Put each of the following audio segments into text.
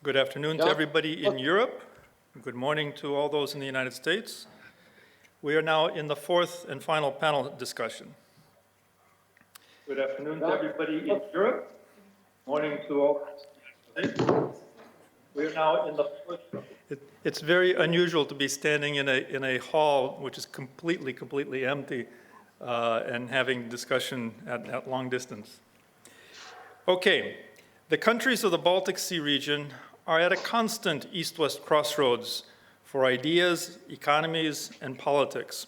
Good afternoon to everybody in Europe. Good morning to all those in the United States. We are now in the fourth and final panel discussion. Good afternoon to everybody in Europe. Morning to all those in the United States. We are now in the fourth. It's very unusual to be standing in a hall which is completely empty and having discussion at long distance. Okay, the countries of the Baltic Sea region are at a constant east-west crossroads for ideas, economies, and politics.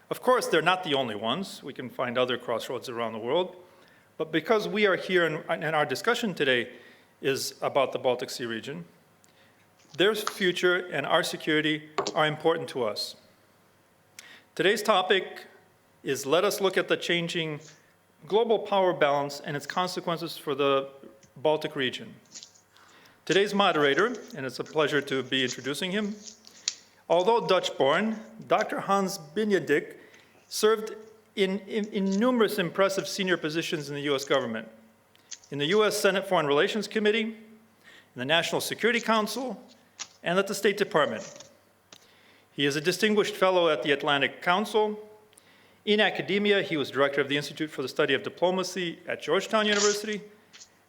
Of course, they're not the only ones. We can find other crossroads around the world. But because we are here and our discussion today is about the Baltic Sea region, their future and our security are important to us. Today's topic is let us look at the changing global power balance and its consequences for the Baltic region. Today's moderator, and it's a pleasure to be introducing him, although Dutch-born, Dr. Hans Benedict served in numerous impressive senior positions in the U.S. government, in the U.S. Senate Foreign Relations Committee, in the National Security Council, and at the State Department. He is a distinguished fellow at the Atlantic Council. In academia, he was director of the Institute for the Study of Diplomacy at Georgetown University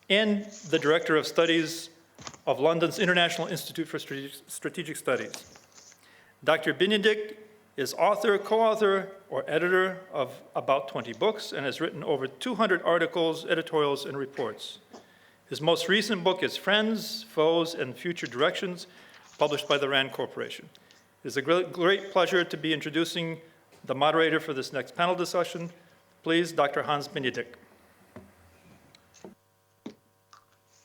and the director of studies of London's International Institute for Strategic Studies. Dr. Benedict is author, co-author, or editor of about 20 books and has written over 200 articles, editorials, and reports. His most recent book is Friends, Foes, and Future Directions, published by the RAND Corporation. It is a great pleasure to be introducing the moderator for this next panel discussion. Please, Dr. Hans Benedict.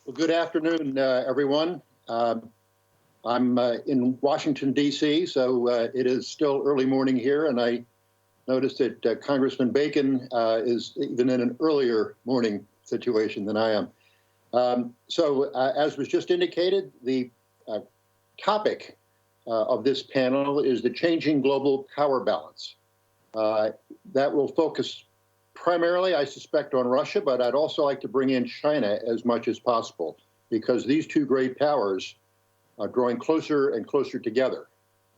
Well, good afternoon, everyone. I'm in Washington, D.C., so it is still early morning here, and I noticed that Congressman Bacon is even in an earlier morning situation than I am. As was just indicated, the topic of this panel is the changing global power balance. That will focus primarily, I suspect, on Russia, but I'd also like to bring in China as much as possible, because these two great powers are drawing closer and closer together.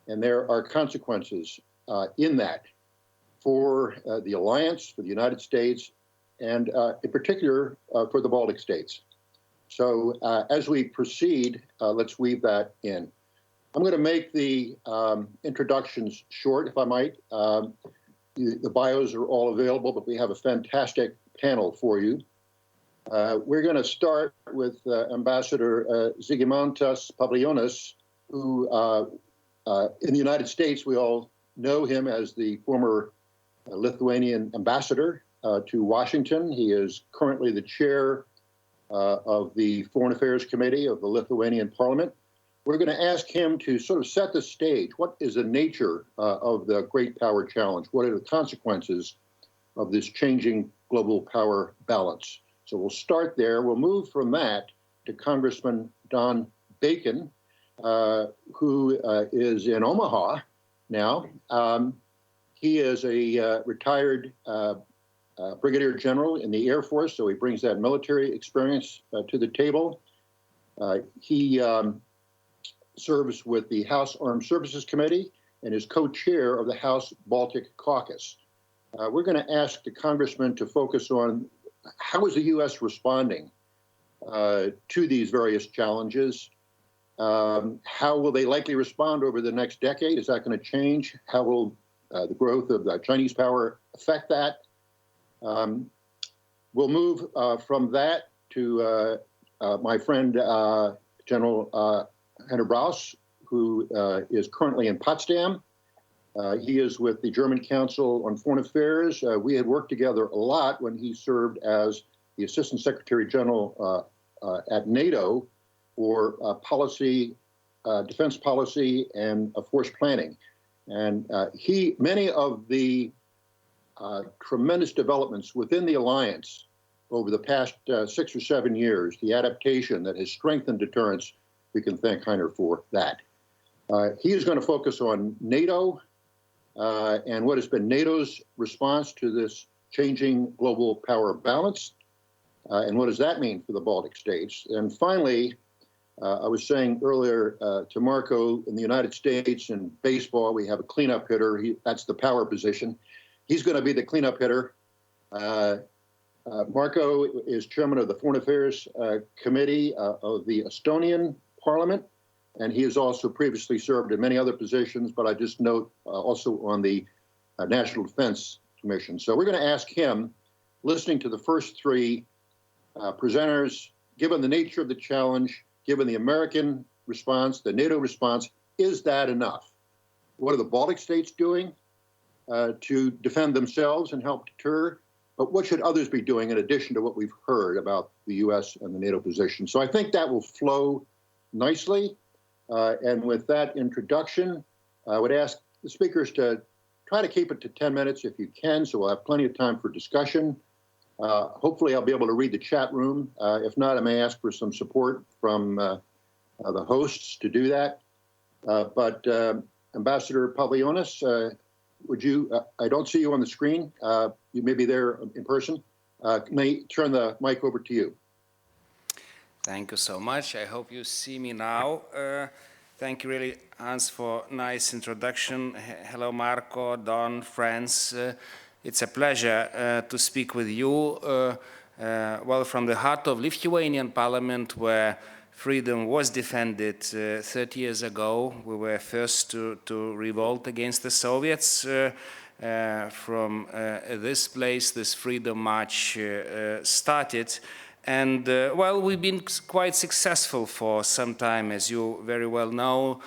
And there are consequences in that for the alliance, for the United States, and in particular for the Baltic states. So as we proceed, let's weave that in. I'm going to make the introductions short, if I might. The bios are all available, but we have a fantastic panel for you. We're going to start with Ambassador Žygimantas Pavilionis, who in the United States, we all know him as the former Lithuanian ambassador to Washington. He is currently the chair of the Foreign Affairs Committee of the Lithuanian Parliament. We're going to ask him to sort of set the stage. What is the nature of the great power challenge? What are the consequences of this changing global power balance? So we'll start there. We'll move from that to Congressman Don Bacon, who is in Omaha now. He is a retired brigadier general in the Air Force, so he brings that military experience to the table. He serves with the House Armed Services Committee and is co-chair of the House Baltic Caucus. We're going to ask the congressman to focus on how is the U.S. responding to these various challenges? How will they likely respond over the next decade? Is that going to change? How will the growth of the Chinese power affect that? We'll move from that to my friend, General Henner Braus, who is currently in Potsdam. He is with the German Council on Foreign Affairs. We had worked together a lot when he served as the Assistant Secretary General at Nato for policy, defense policy, and force planning. And many of the tremendous developments within the alliance over the past 6 or 7 years, the adaptation that has strengthened deterrence, we can thank Heiner for that. He is going to focus on NATO and what has been NATO's response to this changing global power balance, and what does that mean for the Baltic states. And finally, I was saying earlier to Marco, in the United States in baseball, we have a cleanup hitter. That's the power position. He's going to be the cleanup hitter. Marco is chairman of the Foreign Affairs Committee of the Estonian Parliament, and he has also previously served in many other positions, but I just note also on the National Defense Commission. So we're going to ask him, listening to the first three presenters, given the nature of the challenge, given the American response, the NATO response, is that enough? What are the Baltic states doing to defend themselves and help deter? But what should others be doing in addition to what we've heard about the U.S. and the NATO position? So I think that will flow nicely. And with that introduction, I would ask the speakers to try to keep it to 10 minutes if you can, so we'll have plenty of time for discussion. Hopefully I'll be able to read the chat room. If not, I may ask for some support from the hosts to do that. But Ambassador Pavlionis, would you, I don't see you on the screen. You may be there in person. May I turn the mic over to you. Thank you so much. I hope you see me now. Thank you really, Hans, for nice introduction. Hello, Marco, Don, friends. It's a pleasure to speak with you. Well, from the heart of Lithuanian Parliament, where freedom was defended 30 years ago. We were first to revolt against the Soviets. From this place, this freedom march started. And, well, we've been quite successful for some time, as you very well know.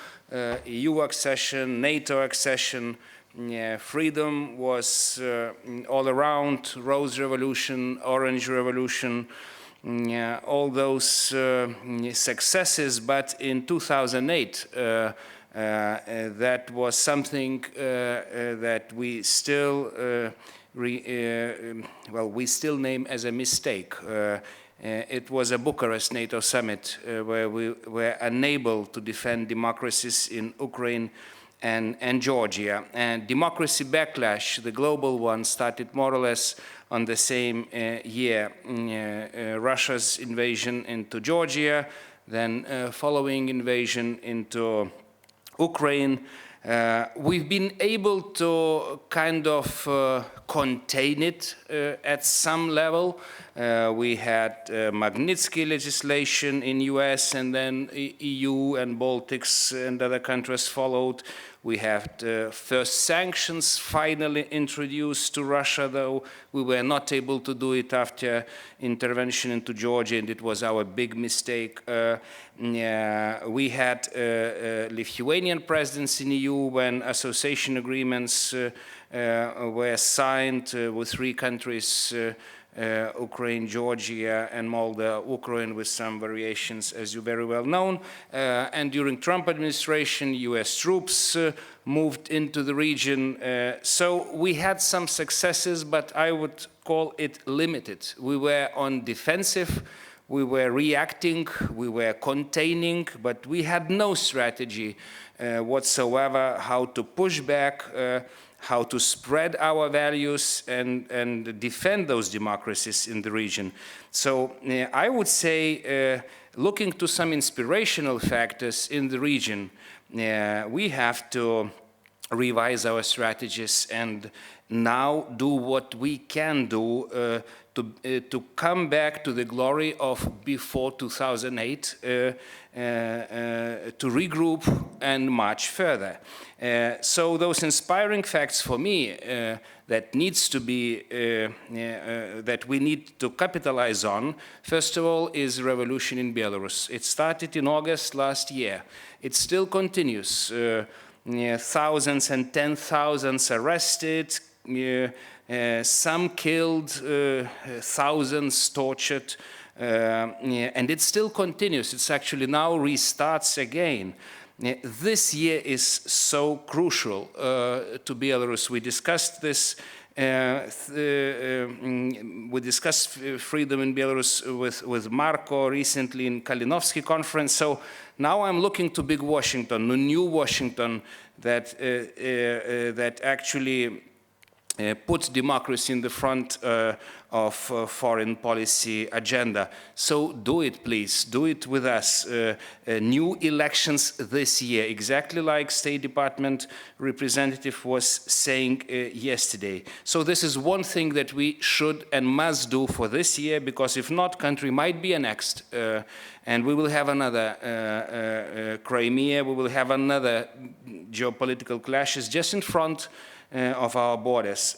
EU accession, NATO accession, freedom was all around, Rose Revolution, Orange Revolution, all those successes. But in 2008, that was something that we still, we still name as a mistake. It was a Bucharest NATO summit where we were unable to defend democracies in Ukraine and Georgia. And democracy backlash, the global one, started more or less on the same year. Russia's invasion into Georgia, then following invasion into Ukraine. We've been able to kind of contain it at some level. We had Magnitsky legislation in US, and then EU and Baltics and other countries followed. We had first sanctions finally introduced to Russia, though we were not able to do it after intervention into Georgia, and it was our big mistake. We had Lithuanian presidency in EU when association agreements were signed with three countries, Ukraine, Georgia, and Moldova, Ukraine with some variations, as you very well know. And during Trump administration, US troops moved into the region. So we had some successes, but I would call it limited. We were on defensive, we were reacting, we were containing, but we had no strategy whatsoever how to push back, how to spread our values and defend those democracies in the region. So I would say, looking to some inspirational factors in the region, we have to revise our strategies and now do what we can do to come back to the glory of before 2008, to regroup and march further. So those inspiring facts for me that needs to be, that we need to capitalize on, first of all, is revolution in Belarus. It started in August last year. It still continues. Thousands and 10,000s arrested, some killed, thousands tortured, and it still continues. It's actually now restarts again. This year is so crucial to Belarus. We discussed this. We discussed freedom in Belarus with Marco recently in Kalinovsky conference. So now I'm looking to big Washington, the new Washington that that actually put democracy in the front of foreign policy agenda. So do it, please. Do it with us. New elections this year, exactly like State Department representative was saying yesterday. So this is one thing that we should and must do for this year, because if not, country might be annexed, and we will have another Crimea, we will have another geopolitical clashes just in front of our borders.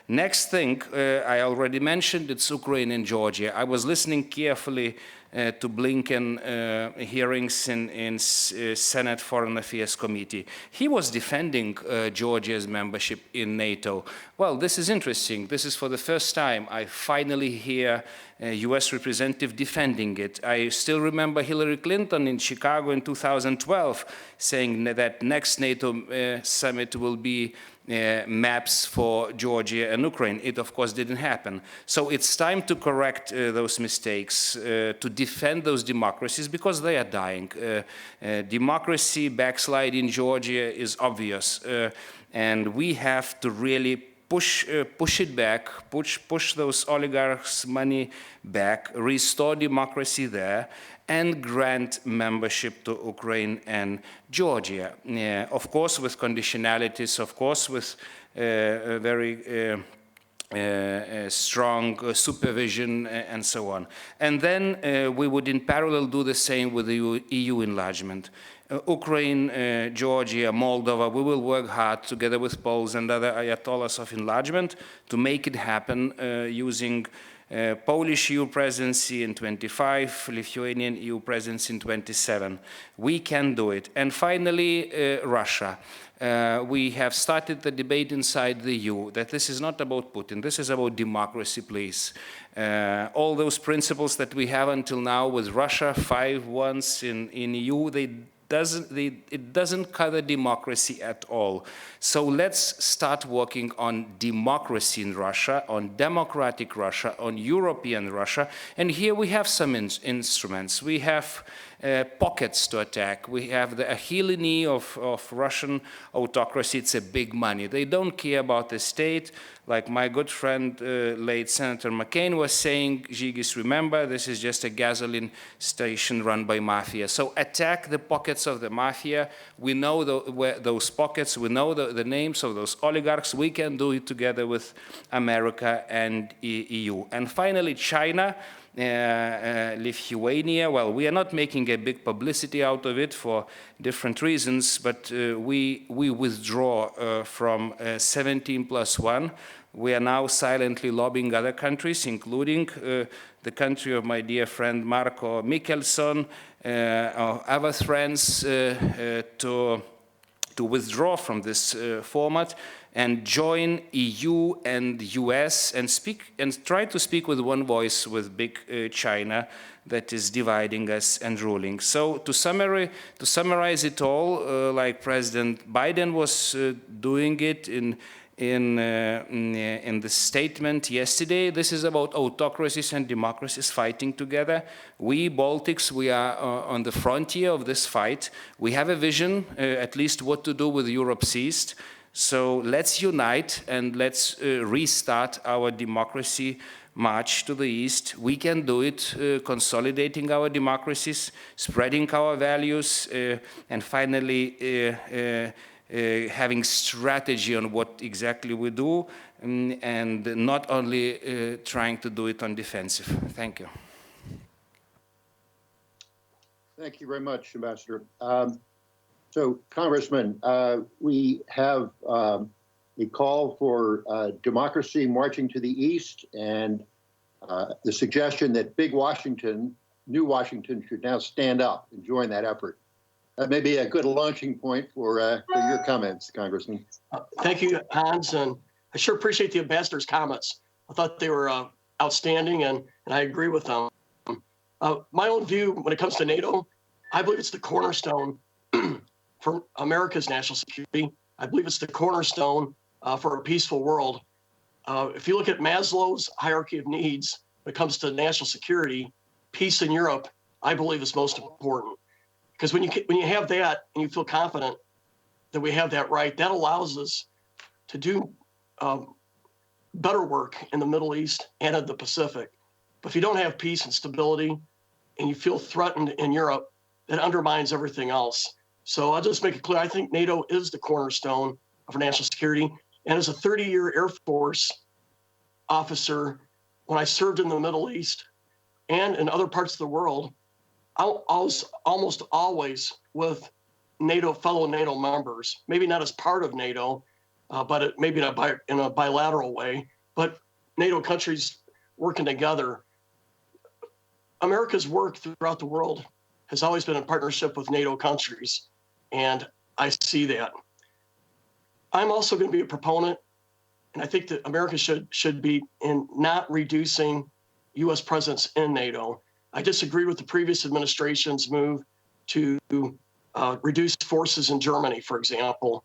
Next thing, I already mentioned, it's Ukraine and Georgia. I was listening carefully to Blinken hearings in Senate Foreign Affairs Committee. He was defending Georgia's membership in NATO. Well, this is interesting. This is for the first time I finally hear a US representative defending it. I still remember Hillary Clinton in Chicago in 2012 saying that next NATO summit will be maps for Georgia and Ukraine. It, of course, didn't happen. So it's time to correct those mistakes, to defend those democracies, because they are dying. Democracy backslide in Georgia is obvious, and we have to really push it back, push those oligarchs' money back, restore democracy there, and grant membership to Ukraine and Georgia. Of course, with conditionalities, of course, with very strong supervision and so on. And then we would in parallel do the same with the EU enlargement. Ukraine, Georgia, Moldova, we will work hard together with Poles and other ayatollahs of enlargement to make it happen using Polish EU presidency in 25, Lithuanian EU presidency in 27. We can do it. And finally, Russia. We have started the debate inside the EU that this is not about Putin, this is about democracy, please. All those principles that we have until now with Russia, 5 once in EU, it doesn't cover democracy at all. So let's start working on democracy in Russia, on democratic Russia, on European Russia. And here we have some instruments. We have pockets to attack. We have the Achilles knee of Russian autocracy. It's a big money. They don't care about the state. Like my good friend, late Senator McCain was saying, Žygis, remember, this is just a gasoline station run by mafia. So attack the pockets of the mafia. We know those pockets. We know the names of those oligarchs. We can do it together with America and EU. And finally, China. Lithuania, well, we are not making a big publicity out of it for different reasons, but we withdraw from 17+1. We are now silently lobbying other countries, including the country of my dear friend Marko Mickelson, or other friends, to withdraw from this format and join EU and US and try to speak with one voice with big China that is dividing us and ruling. So to summarize it all, like President Biden was doing it in the statement yesterday, this is about autocracies and democracies fighting together. We Baltics, we are on the frontier of this fight. We have a vision, at least what to do with Europe's East. So let's unite and let's restart our democracy march to the East. We can do it, consolidating our democracies, spreading our values, and finally having strategy on what exactly we do, and not only trying to do it on defensive. Thank you. Thank you very much, Ambassador. So, Congressman, we have a call for democracy marching to the east, and the suggestion that big Washington, new Washington, should now stand up and join that effort. That may be a good launching point for your comments, Congressman. Thank you, Hans, and I sure appreciate the ambassador's comments. I thought they were outstanding, and I agree with them. My own view when it comes to NATO, I believe it's the cornerstone for America's national security. I believe it's the cornerstone for a peaceful world. If you look at Maslow's hierarchy of needs, when it comes to national security, peace in Europe, I believe is most important. Because when you have that and you feel confident that we have that right, that allows us to do better work in the Middle East and in the Pacific. But if you don't have peace and stability and you feel threatened in Europe, that undermines everything else. So I'll just make it clear, I think NATO is the cornerstone of our national security. And as a 30-year Air Force officer, when I served in the Middle East and in other parts of the world, I was almost always with fellow NATO members, maybe not as part of NATO, but maybe in a bilateral way, but NATO countries working together. America's work throughout the world has always been in partnership with NATO countries, and I see that. I'm also going to be a proponent, and I think that America should be in not reducing U.S. presence in NATO. I disagree with the previous administration's move to reduce forces in Germany, for example.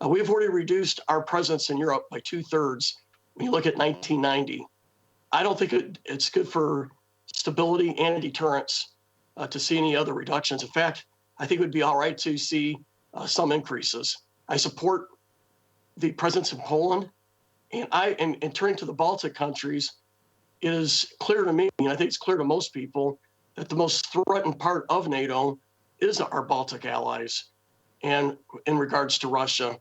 We've already reduced our presence in Europe by 2/3 when you look at 1990. I don't think it's good for stability and deterrence to see any other reductions. In fact, I think it would be all right to see some increases. I support the presence in Poland, and turning to the Baltic countries, it is clear to me, and I think it's clear to most people, that the most threatened part of NATO is our Baltic allies, and in regards to Russia.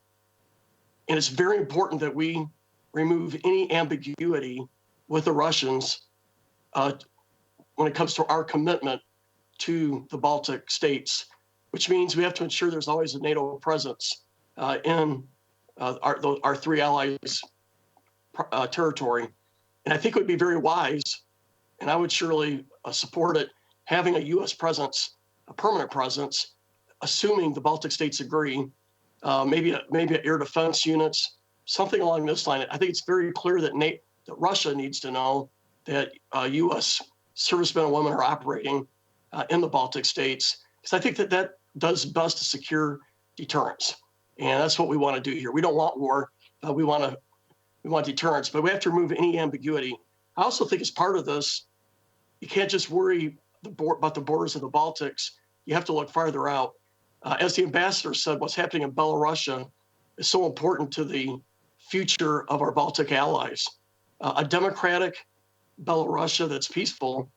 And it's very important that we remove any ambiguity with the Russians when it comes to our commitment to the Baltic states, which means we have to ensure there's always a NATO presence in our three allies' territory. And I think it would be very wise, and I would surely support it, having a U.S. presence, a permanent presence, assuming the Baltic states agree, maybe air defense units, something along this line. I think it's very clear that that Russia needs to know that U.S. servicemen and women are operating in the Baltic states, because I think that does best to secure deterrence, and that's what we want to do here. We don't want war. We want deterrence, but we have to remove any ambiguity. I also think as part of this, you can't just worry about the borders of the Baltics. You have to look farther out. As the ambassador said, what's happening in Belarus is so important to the future of our Baltic allies. A democratic Belarus that's peaceful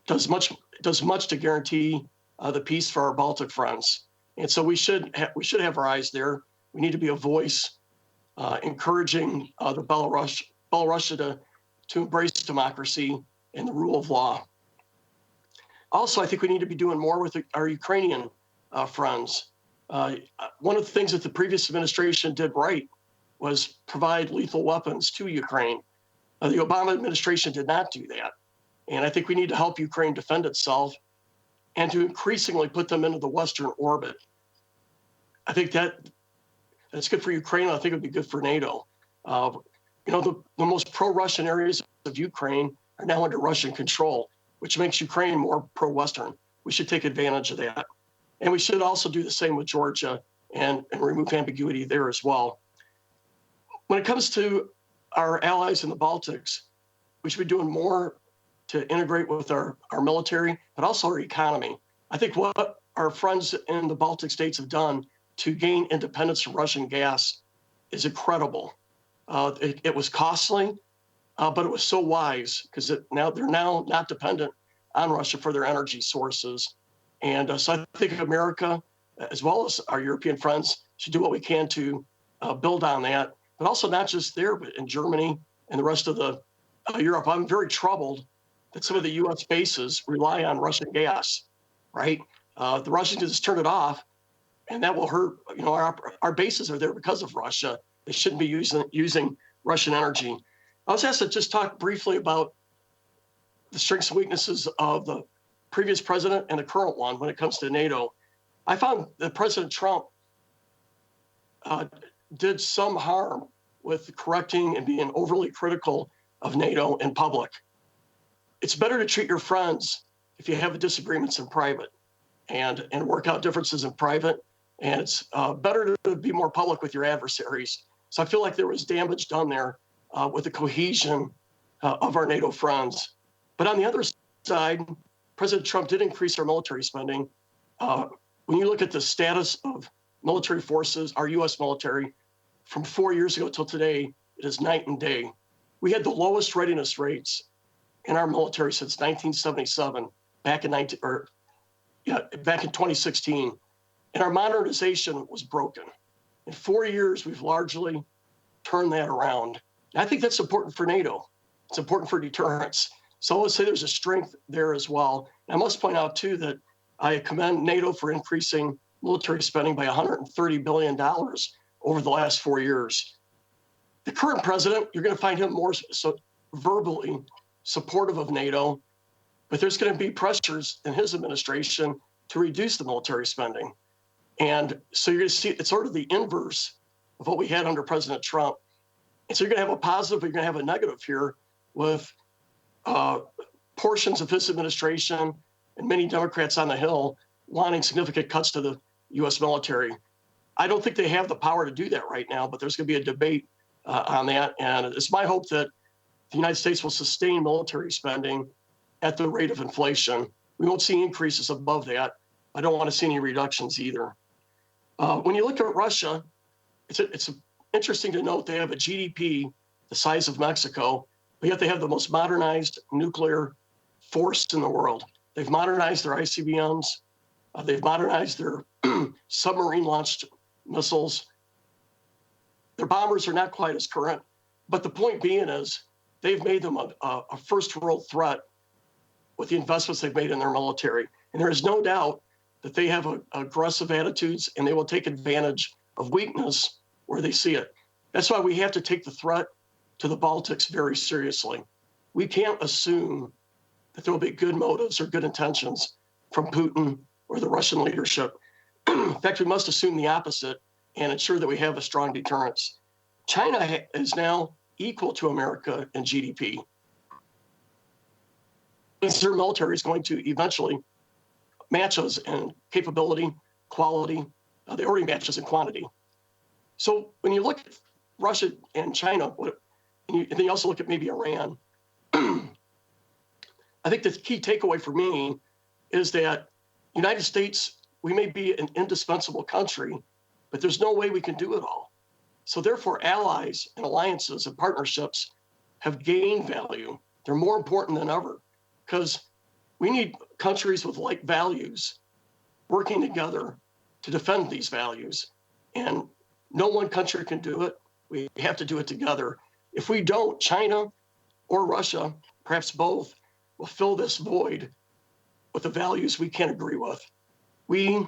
does much to guarantee the peace for our Baltic friends. And so we should have our eyes there. We need to be a voice encouraging the Belarus to embrace democracy and the rule of law. Also, I think we need to be doing more with our Ukrainian friends. One of the things that the previous administration did right was provide lethal weapons to Ukraine. The Obama administration did not do that. And I think we need to help Ukraine defend itself and to increasingly put them into the Western orbit. I think that's good for Ukraine. I think it would be good for NATO. The most pro-Russian areas of Ukraine are now under Russian control, which makes Ukraine more pro-Western. We should take advantage of that. And we should also do the same with Georgia and remove ambiguity there as well. When it comes to our allies in the Baltics, we should be doing more to integrate with our military, but also our economy. I think what our friends in the Baltic states have done to gain independence from Russian gas is incredible. It was costly, but it was so wise, because they're now not dependent on Russia for their energy sources. And so I think America, as well as our European friends, should do what we can to build on that, but also not just there, but in Germany and the rest of Europe. I'm very troubled that some of the U.S. bases rely on Russian gas, right? The Russians just turn it off, and that will hurt. Our bases are there because of Russia. They shouldn't be using Russian energy. I was asked to just talk briefly about the strengths and weaknesses of the previous president and the current one when it comes to NATO. I found that President Trump did some harm with correcting and being overly critical of NATO in public. It's better to treat your friends if you have disagreements in private and work out differences in private. And it's better to be more public with your adversaries. So I feel like there was damage done there with the cohesion of our NATO friends. But on the other side, President Trump did increase our military spending. When you look at the status of military forces, our U.S. military, from 4 years ago till today, it is night and day. We had the lowest readiness rates in our military since 1977, back in 2016, and our modernization was broken. In 4 years, we've largely turned that around. And I think that's important for NATO. It's important for deterrence. So let's say there's a strength there as well. And I must point out, too, that I commend NATO for increasing military spending by $130 billion over the last 4 years. The current president, you're going to find him more verbally supportive of NATO, but there's going to be pressures in his administration to reduce the military spending. And so you're going to see it's sort of the inverse of what we had under President Trump. And so you're going to have a positive, but you're going to have a negative here with portions of his administration and many Democrats on the Hill wanting significant cuts to the U.S. military. I don't think they have the power to do that right now, but there's going to be a debate on that. And it's my hope that the United States will sustain military spending at the rate of inflation. We won't see increases above that. I don't want to see any reductions either. When you look at Russia, it's interesting to note they have a GDP the size of Mexico, but yet they have the most modernized nuclear force in the world. They've modernized their ICBMs. They've modernized their submarine-launched missiles. Their bombers are not quite as current, but the point being is they've made them a first-world threat with the investments they've made in their military. And there is no doubt that they have aggressive attitudes and they will take advantage of weakness where they see it. That's why we have to take the threat to the Baltics very seriously. We can't assume that there will be good motives or good intentions from Putin or the Russian leadership. In fact, we must assume the opposite and ensure that we have a strong deterrence. China is now equal to America in GDP. Their military is going to eventually match us in capability, quality. They already match us in quantity. So when you look at Russia and China, and then you also look at maybe Iran, I think the key takeaway for me is that United States, we may be an indispensable country, but there's no way we can do it all. So therefore, allies and alliances and partnerships have gained value. They're more important than ever because we need countries with like values working together to defend these values. And no one country can do it. We have to do it together. If we don't, China or Russia, perhaps both, will fill this void with the values we can't agree with. We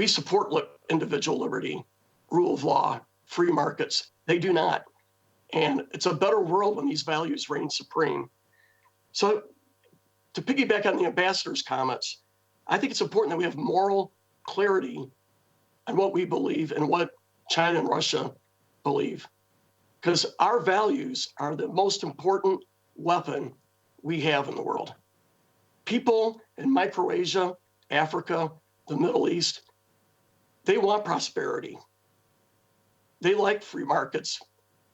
support individual liberty, rule of law, free markets. They do not. And it's a better world when these values reign supreme. So to piggyback on the ambassador's comments, I think it's important that we have moral clarity on what we believe and what China and Russia believe. Because our values are the most important weapon we have in the world. People in Micronesia, Africa, the Middle East, they want prosperity. They like free markets.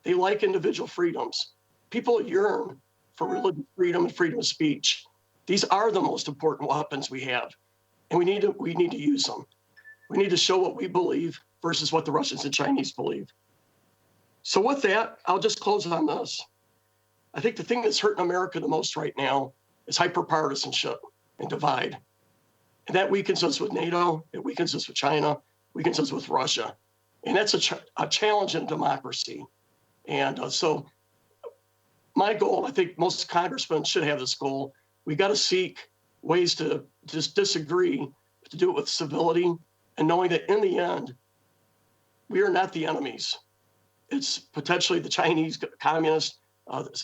They like individual freedoms. People yearn for religious freedom and freedom of speech. These are the most important weapons we have, and we need to use them. We need to show what we believe versus what the Russians and Chinese believe. So with that, I'll just close on this. I think the thing that's hurting America the most right now is hyperpartisanship and divide. And that weakens us with NATO, it weakens us with China, weakens us with Russia. And that's a challenge in democracy. And so my goal, I think most congressmen should have this goal. We got to seek ways to just disagree, to do it with civility, and knowing that in the end, we are not the enemies. It's potentially the Chinese communists,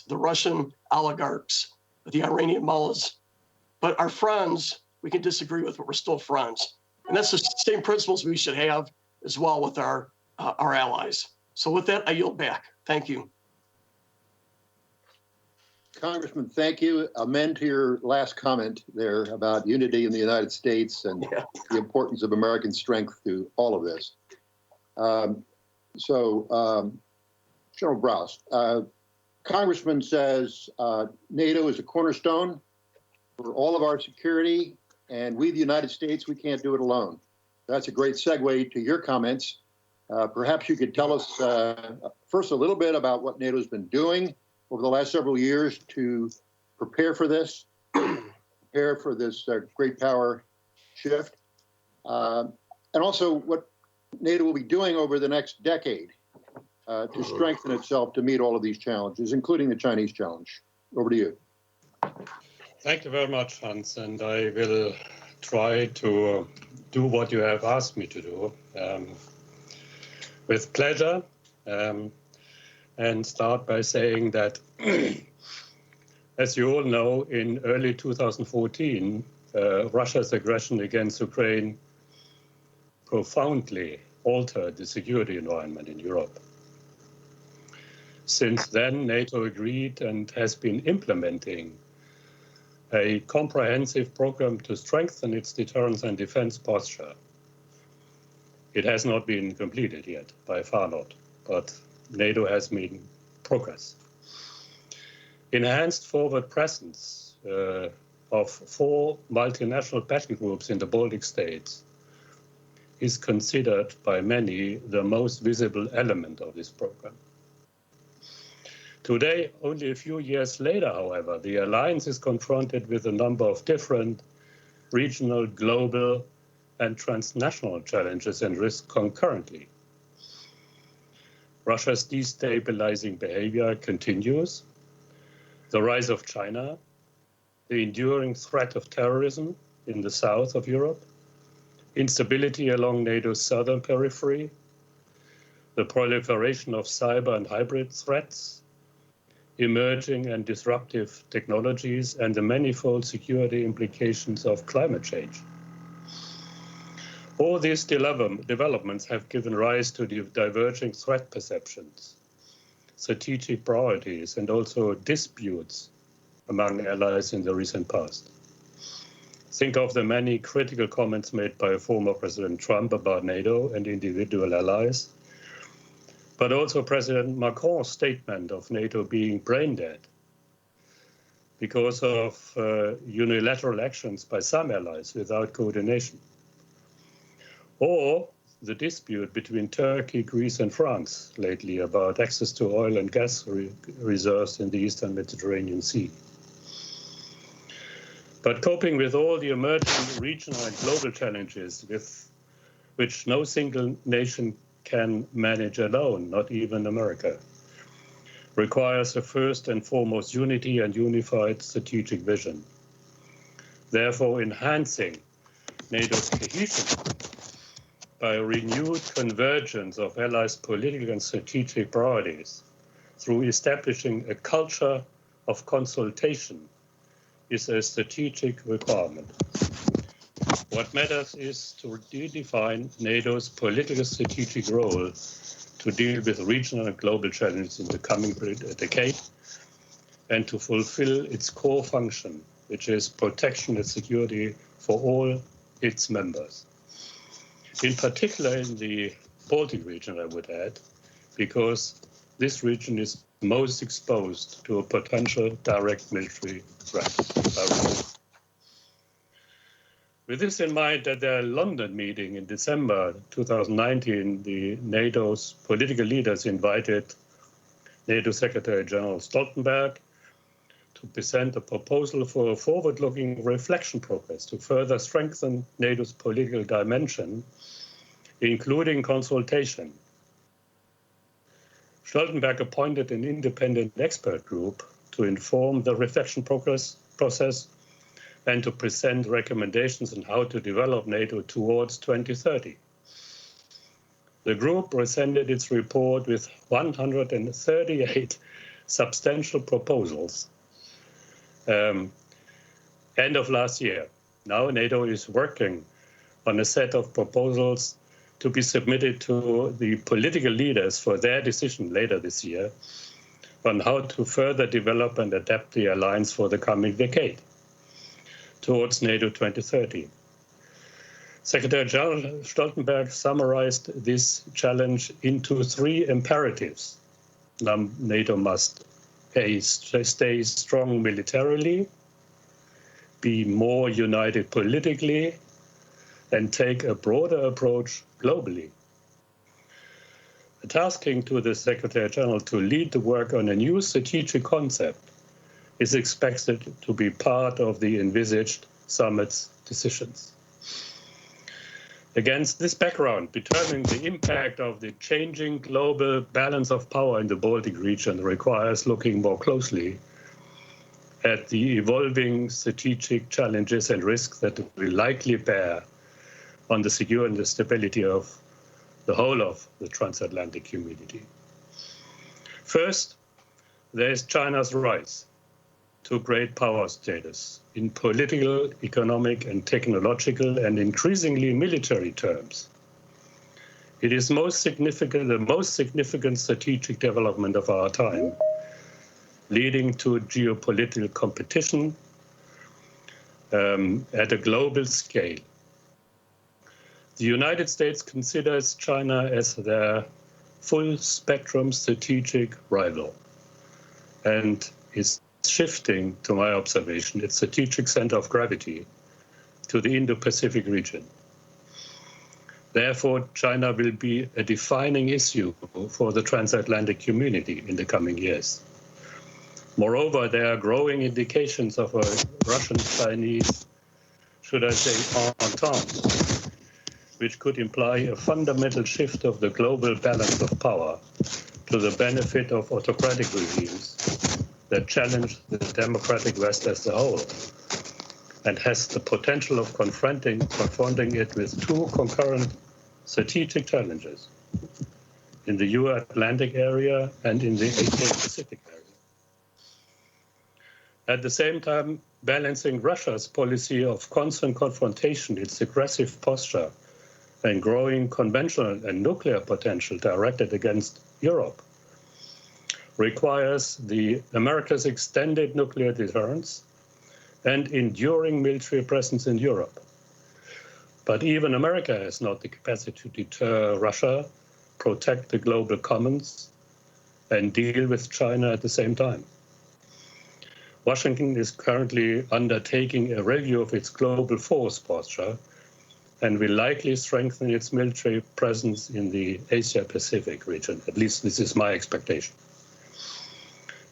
the Russian oligarchs, the Iranian mullahs. But our friends, we can disagree with, but we're still friends. And that's the same principles we should have as well with our allies. So with that, I yield back. Thank you. Congressman, thank you. Amend to your last comment there about unity in the United States and the importance of American strength to all of this. General Brous, Congressman says NATO is a cornerstone for all of our security, and we, the United States, we can't do it alone. That's a great segue to your comments. Perhaps you could tell us first a little bit about what NATO's been doing over the last several years to prepare for this, great power shift, and also what NATO will be doing over the next decade to strengthen itself to meet all of these challenges, including the Chinese challenge. Over to you. Thank you very much, Hans, and I will try to do what you have asked me to do with pleasure, and start by saying that, as you all know, in early 2014, Russia's aggression against Ukraine profoundly altered the security environment in Europe. Since then, NATO agreed and has been implementing a comprehensive program to strengthen its deterrence and defense posture. It has not been completed yet, by far not, but NATO has made progress. Enhanced forward presence of 4 multinational battle groups in the Baltic states is considered by many the most visible element of this program. Today, only a few years later, however, the alliance is confronted with a number of different regional, global, and transnational challenges and risks concurrently. Russia's destabilizing behavior continues. The rise of China, the enduring threat of terrorism in the south of Europe, instability along NATO's southern periphery, the proliferation of cyber and hybrid threats, emerging and disruptive technologies, and the manifold security implications of climate change. All these developments have given rise to diverging threat perceptions, strategic priorities, and also disputes among allies in the recent past. Think of the many critical comments made by former President Trump about NATO and individual allies, but also President Macron's statement of NATO being brain dead because of unilateral actions by some allies without coordination. Or the dispute between Turkey, Greece, and France lately about access to oil and gas reserves in the Eastern Mediterranean Sea. But coping with all the emerging regional and global challenges with which no single nation can manage alone, not even America, requires a first and foremost unity and unified strategic vision. Therefore, enhancing NATO's cohesion by a renewed convergence of allies' political and strategic priorities through establishing a culture of consultation is a strategic requirement. What matters is to redefine NATO's political strategic role to deal with regional and global challenges in the coming decade and to fulfill its core function, which is protection and security for all its members. In particular in the Baltic region, I would add, because this region is most exposed to a potential direct military threat by Russia. With this in mind, at their London meeting in December 2019, the NATO's political leaders invited NATO Secretary General Stoltenberg to present a proposal for a forward-looking reflection process to further strengthen NATO's political dimension, including consultation. Stoltenberg appointed an independent expert group to inform the reflection process and to present recommendations on how to develop NATO towards 2030. The group presented its report with 138 substantial proposals end of last year. Now NATO is working on a set of proposals to be submitted to the political leaders for their decision later this year on how to further develop and adapt the alliance for the coming decade towards NATO 2030. Secretary General Stoltenberg summarized this challenge into 3 imperatives. NATO must A, stay strong militarily, be more united politically, and take a broader approach globally. tasking to the Secretary General to lead the work on a new strategic concept is expected to be part of the envisaged summit's decisions. Against this background, determining the impact of the changing global balance of power in the Baltic region requires looking more closely at the evolving strategic challenges and risks that will likely bear on the security and the stability of the whole of the transatlantic community. First, there is China's rise to great power status in political, economic, and technological, and increasingly military terms. It is the most significant strategic development of our time, leading to geopolitical competition at a global scale. The United States considers China as their full-spectrum strategic rival and is shifting, to my observation, its strategic center of gravity to the Indo-Pacific region. Therefore, China will be a defining issue for the transatlantic community in the coming years. Moreover, there are growing indications of a Russian-Chinese, should I say, entente, which could imply a fundamental shift of the global balance of power to the benefit of autocratic regimes that challenge the democratic West as a whole, and has the potential of confronting it with two concurrent strategic challenges in the Euro-Atlantic area and in the Asia-Pacific area. At the same time, balancing Russia's policy of constant confrontation, its aggressive posture, and growing conventional and nuclear potential directed against Europe requires the America's extended nuclear deterrence and enduring military presence in Europe. But even America has not the capacity to deter Russia, protect the global commons, and deal with China at the same time. Washington is currently undertaking a review of its global force posture and will likely strengthen its military presence in the Asia-Pacific region. At least this is my expectation.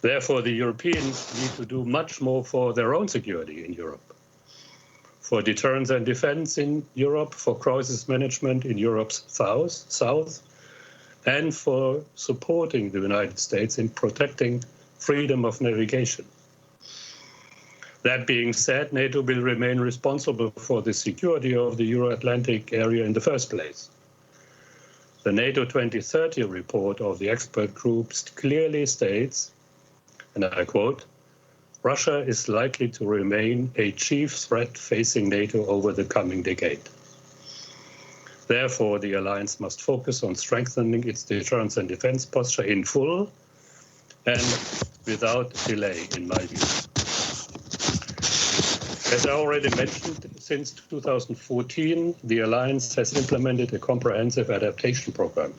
Therefore, the Europeans need to do much more for their own security in Europe, for deterrence and defense in Europe, for crisis management in Europe's south, and for supporting the United States in protecting freedom of navigation. That being said, NATO will remain responsible for the security of the Euro-Atlantic area in the first place. The NATO 2030 report of the expert groups clearly states, and I quote, "Russia is likely to remain a chief threat facing NATO over the coming decade. Therefore, the alliance must focus on strengthening its deterrence and defense posture in full and without delay, in my view." As I already mentioned, since 2014, the alliance has implemented a comprehensive adaptation program.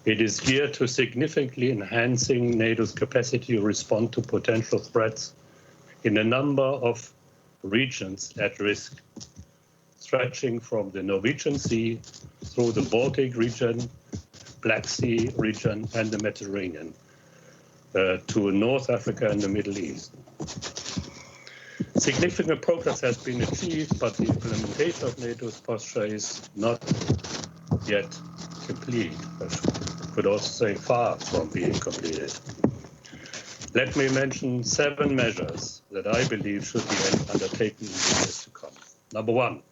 It is geared to significantly enhancing NATO's capacity to respond to potential threats in a number of regions at risk, stretching from the Norwegian Sea through the Baltic region, Black Sea region, and the Mediterranean, to North Africa and the Middle East. Significant progress has been achieved, but the implementation of NATO's posture is not yet complete. I could also say far from being completed. Let me mention 7 measures that I believe should be undertaken in the years to come. Number 1,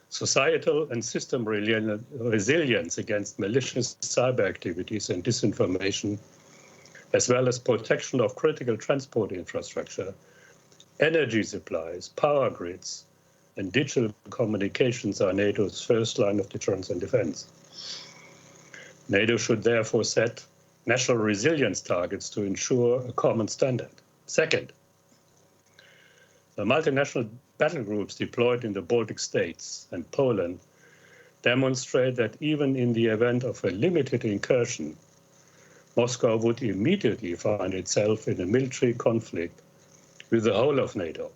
societal and system resilience against malicious cyber activities and disinformation, as well as protection of critical transport infrastructure, energy supplies, power grids, and digital communications are NATO's first line of deterrence and defense. NATO should therefore set national resilience targets to ensure a common standard. Second, the multinational battle groups deployed in the Baltic states and Poland demonstrate that even in the event of a limited incursion, Moscow would immediately find itself in a military conflict with the whole of NATO,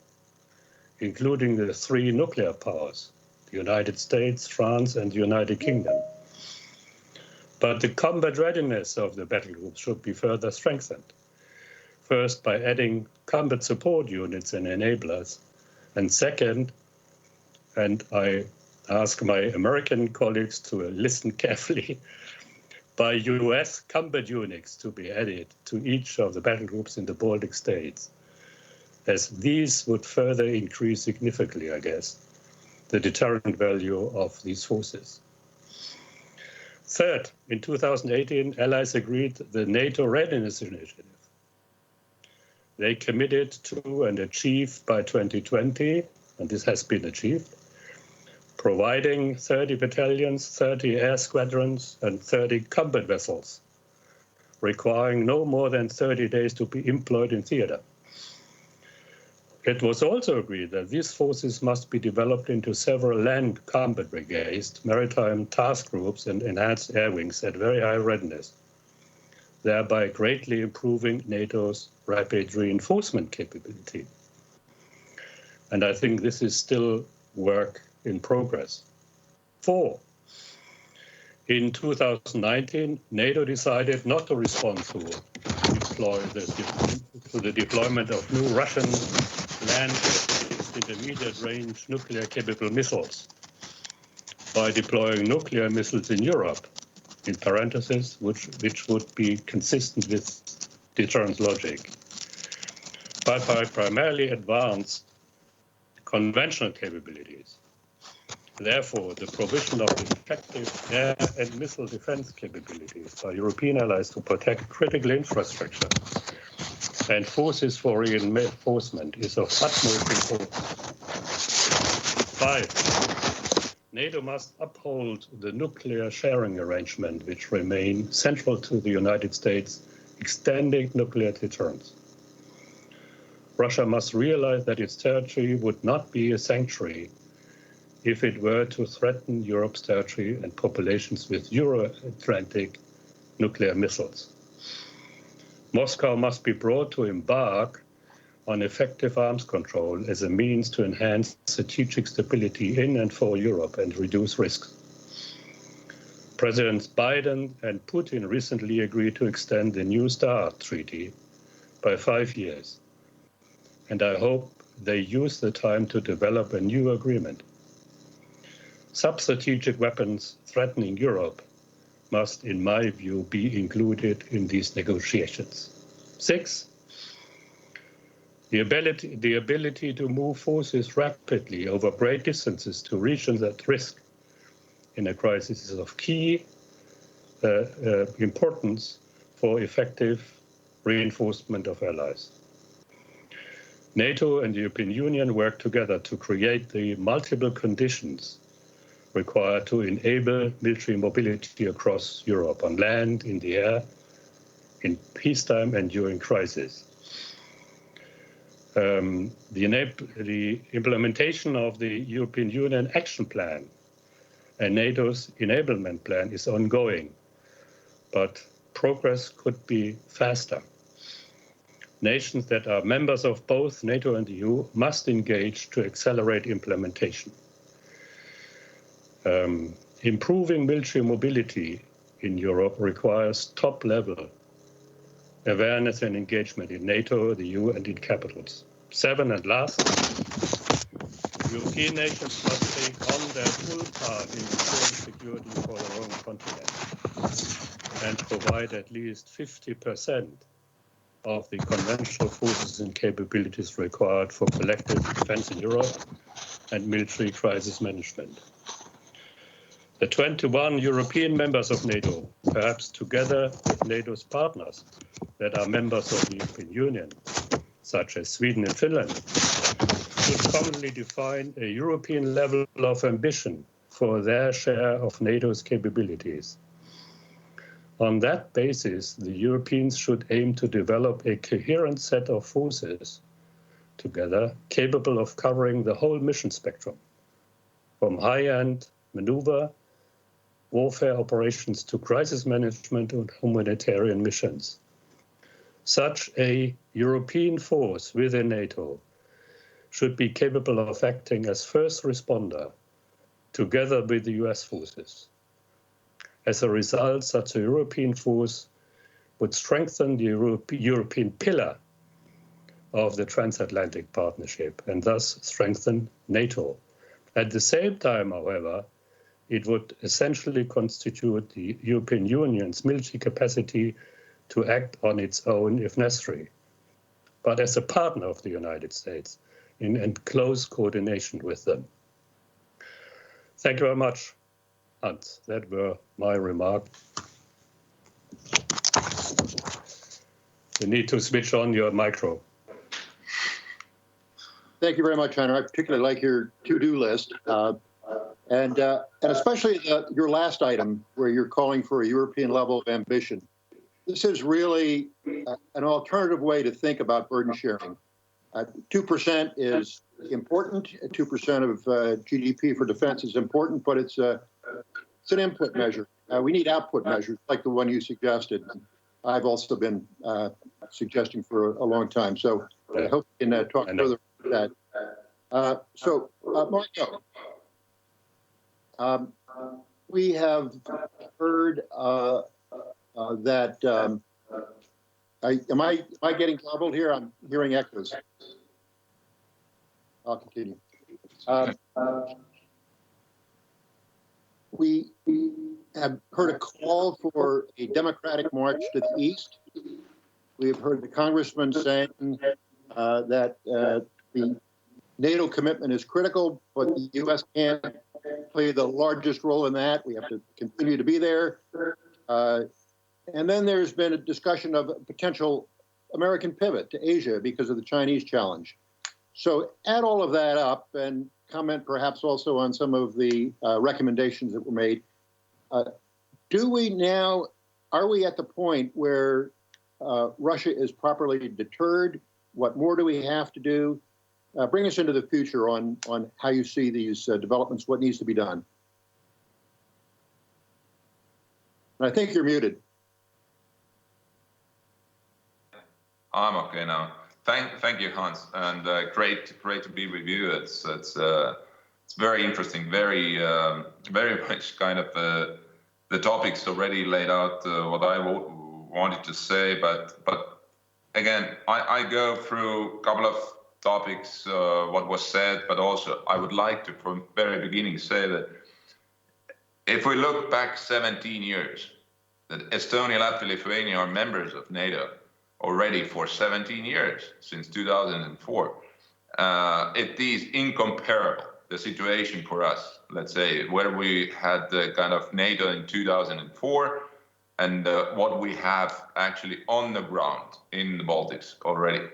including the 3 nuclear powers, the United States, France, and the United Kingdom. But the combat readiness of the battle groups should be further strengthened. First, by adding combat support units and enablers. And second, and I ask my American colleagues to listen carefully, by US combat units to be added to each of the battle groups in the Baltic states, as these would further increase significantly, I guess, the deterrent value of these forces. Third, in 2018, allies agreed the NATO Readiness Initiative. They committed to and achieved by 2020, and this has been achieved, providing 30 battalions, 30 air squadrons, and 30 combat vessels, requiring no more than 30 days to be employed in theater. It was also agreed that these forces must be developed into several land combat brigades, maritime task groups, and enhanced air wings at very high readiness, thereby greatly improving NATO's rapid reinforcement capability. And I think this is still work in progress. 4. In 2019, NATO decided not to respond to the deployment of new Russian land-based intermediate-range nuclear-capable missiles by deploying nuclear missiles in Europe, in parentheses, which would be consistent with deterrence logic, but by primarily advanced conventional capabilities. Therefore, the provision of effective air and missile defense capabilities by European allies to protect critical infrastructure and forces for reinforcement is of utmost importance. 5. NATO must uphold the nuclear sharing arrangement, which remain central to the United States extending nuclear deterrence. Russia must realize that its territory would not be a sanctuary if it were to threaten Europe's territory and populations with Euro-Atlantic nuclear missiles. Moscow must be brought to embark on effective arms control as a means to enhance strategic stability in and for Europe and reduce risks. Presidents Biden and Putin recently agreed to extend the New START treaty by 5 years, and I hope they use the time to develop a new agreement. Sub-strategic weapons threatening Europe must, in my view, be included in these negotiations. 6. The ability to move forces rapidly over great distances to regions at risk in a crisis is of key importance for effective reinforcement of allies. NATO and the European Union work together to create the multiple conditions required to enable military mobility across Europe, on land, in the air, in peacetime and during crisis. The implementation of the European Union Action Plan and NATO's enablement plan is ongoing, but progress could be faster. Nations that are members of both NATO and the EU must engage to accelerate implementation. Improving military mobility in Europe requires top-level awareness and engagement in NATO, the EU, and in capitals. 7, and last, European nations must take on their full part in ensuring security for their own continent and provide at least 50% of the conventional forces and capabilities required for collective defense in Europe and military crisis management. The 21 European members of NATO, perhaps together with NATO's partners that are members of the European Union, such as Sweden and Finland, should commonly define a European level of ambition for their share of NATO's capabilities. On that basis, the Europeans should aim to develop a coherent set of forces together capable of covering the whole mission spectrum, from high-end maneuver, warfare operations to crisis management and humanitarian missions. Such a European force within NATO should be capable of acting as first responder together with the US forces. As a result, such a European force would strengthen the European pillar of the transatlantic partnership and thus strengthen NATO. At the same time, however, it would essentially constitute the European Union's military capacity to act on its own if necessary, but as a partner of the United States in close coordination with them. Thank you very much, Hans. That were my remarks. You need to switch on your micro. Thank you very much, Hunter. I particularly like your to-do list, and especially your last item where you're calling for a European level of ambition. This is really an alternative way to think about burden sharing. 2% is important. 2% of GDP for defense is important, but it's an input measure. We need output measures like the one you suggested. I've also been suggesting for a long time. So I hope we can talk further about that. Marco, we have heard that. Am I getting troubled here? I'm hearing echoes. I'll continue. We have heard a call for a democratic march to the east. We have heard the congressman saying that the NATO commitment is critical, but the U.S. can't play the largest role in that. We have to continue to be there. And then there's been a discussion of a potential American pivot to Asia because of the Chinese challenge. So add all of that up and comment perhaps also on some of the recommendations that were made. Are we at the point where Russia is properly deterred? What more do we have to do? Bring us into the future on how you see these developments, what needs to be done. And I think you're muted. I'm okay now. Thank you, Hans, and great to be with you. It's very interesting, very much kind of the topics already laid out what I wanted to say, but again, I go through a couple of topics, what was said, but also I would like to, from the very beginning, say that if we look back 17 years, that Estonia, Latvia, Lithuania are members of NATO already for 17 years, since 2004. It is incomparable, the situation for us, let's say, where we had the kind of NATO in 2004 and what we have actually on the ground in the Baltics already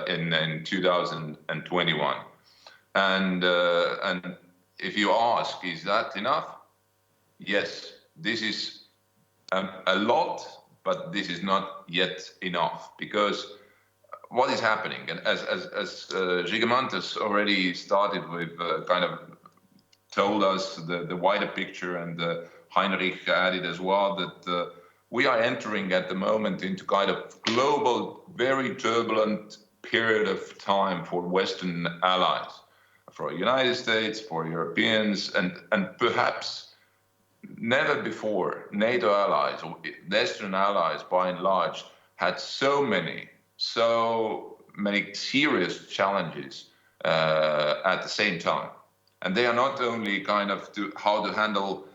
in 2021. And if you ask, is that enough? Yes, this is a lot, but this is not yet enough, because what is happening, and as Žygimantas already started with, kind of told us the wider picture, and Heinrich added as well, that we are entering at the moment into kind of global, very turbulent period of time for Western allies, for United States, for Europeans, and perhaps never before NATO allies, or Western allies by and large, had so many serious challenges at the same time. And they are not only kind of how to handle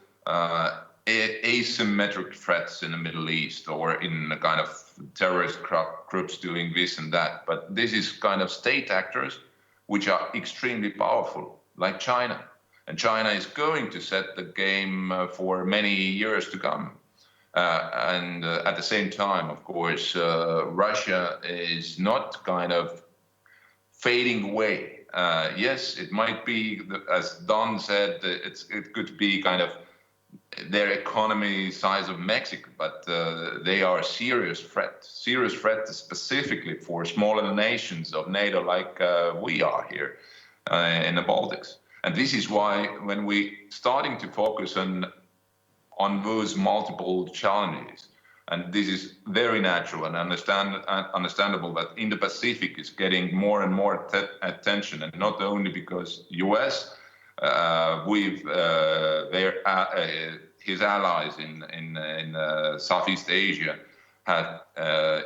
asymmetric threats in the Middle East or in a kind of terrorist groups doing this and that, but this is kind of state actors which are extremely powerful, like China. And China is going to set the game for many years to come. And at the same time, of course, Russia is not kind of fading away. Yes, it might be, as Don said, it could be kind of their economy size of Mexico, but they are a serious threat specifically for smaller nations of NATO like we are here in the Baltics. And this is why when we starting to focus on those multiple challenges, and this is very natural and understandable that Indo-Pacific is getting more and more attention, and not only because US with their his allies in Southeast Asia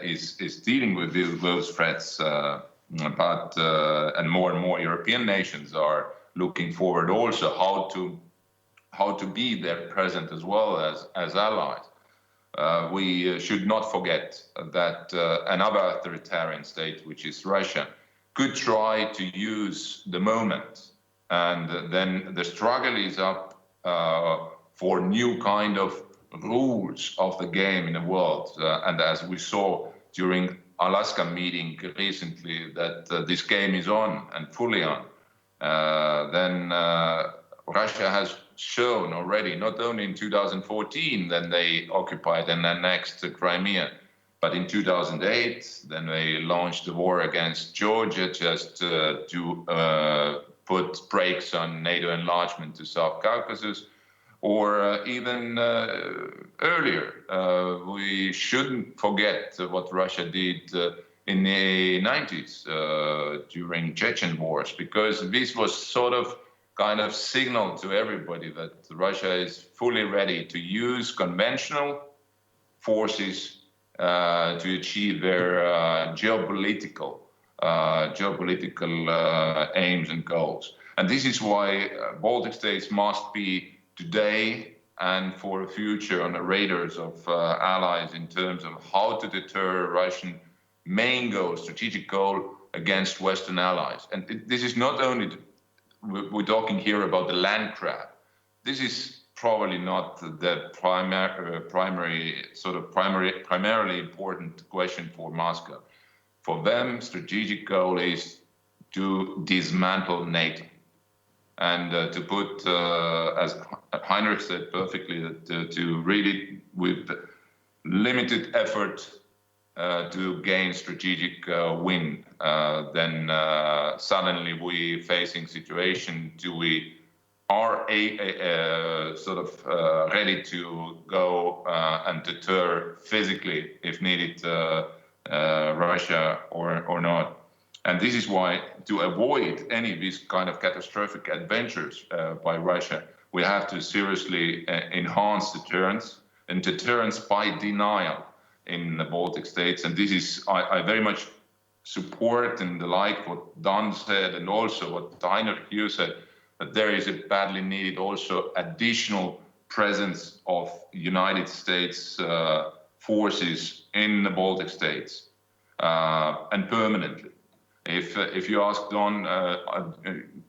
is dealing with those threats, and more European nations are looking forward also how to be there present as well as allies. We should not forget that another authoritarian state, which is Russia, could try to use the moment, and then the struggle is up for new kind of rules of the game in the world. And as we saw during Alaska meeting recently, that this game is on and fully on. Then Russia has shown already, not only in 2014, then they occupied and annexed Crimea, but in 2008, then they launched the war against Georgia just to put brakes on NATO enlargement to South Caucasus, or even earlier. We shouldn't forget what Russia did in the 90s during Chechen wars, because this was sort of kind of signal to everybody that Russia is fully ready to use conventional forces to achieve their geopolitical aims and goals. And this is why Baltic states must be today and for the future on the radars of allies in terms of how to deter Russian main goal, strategic goal against Western allies. And this is not only, we're talking here about the land grab. This is probably not the primarily important question for Moscow. For them, strategic goal is to dismantle NATO. And to put, as Heinrich said perfectly, that to really, with limited effort, to gain strategic win, then suddenly we facing situation we are ready to go and deter physically, if needed, Russia or not. And this is why, to avoid any of these kind of catastrophic adventures by Russia, we have to seriously enhance deterrence, and deterrence by denial in the Baltic states. And this is, I very much support and like what Don said, and also what Heinrich here said, that there is a badly needed also additional presence of United States forces in the Baltic states, and permanently. If you ask Don,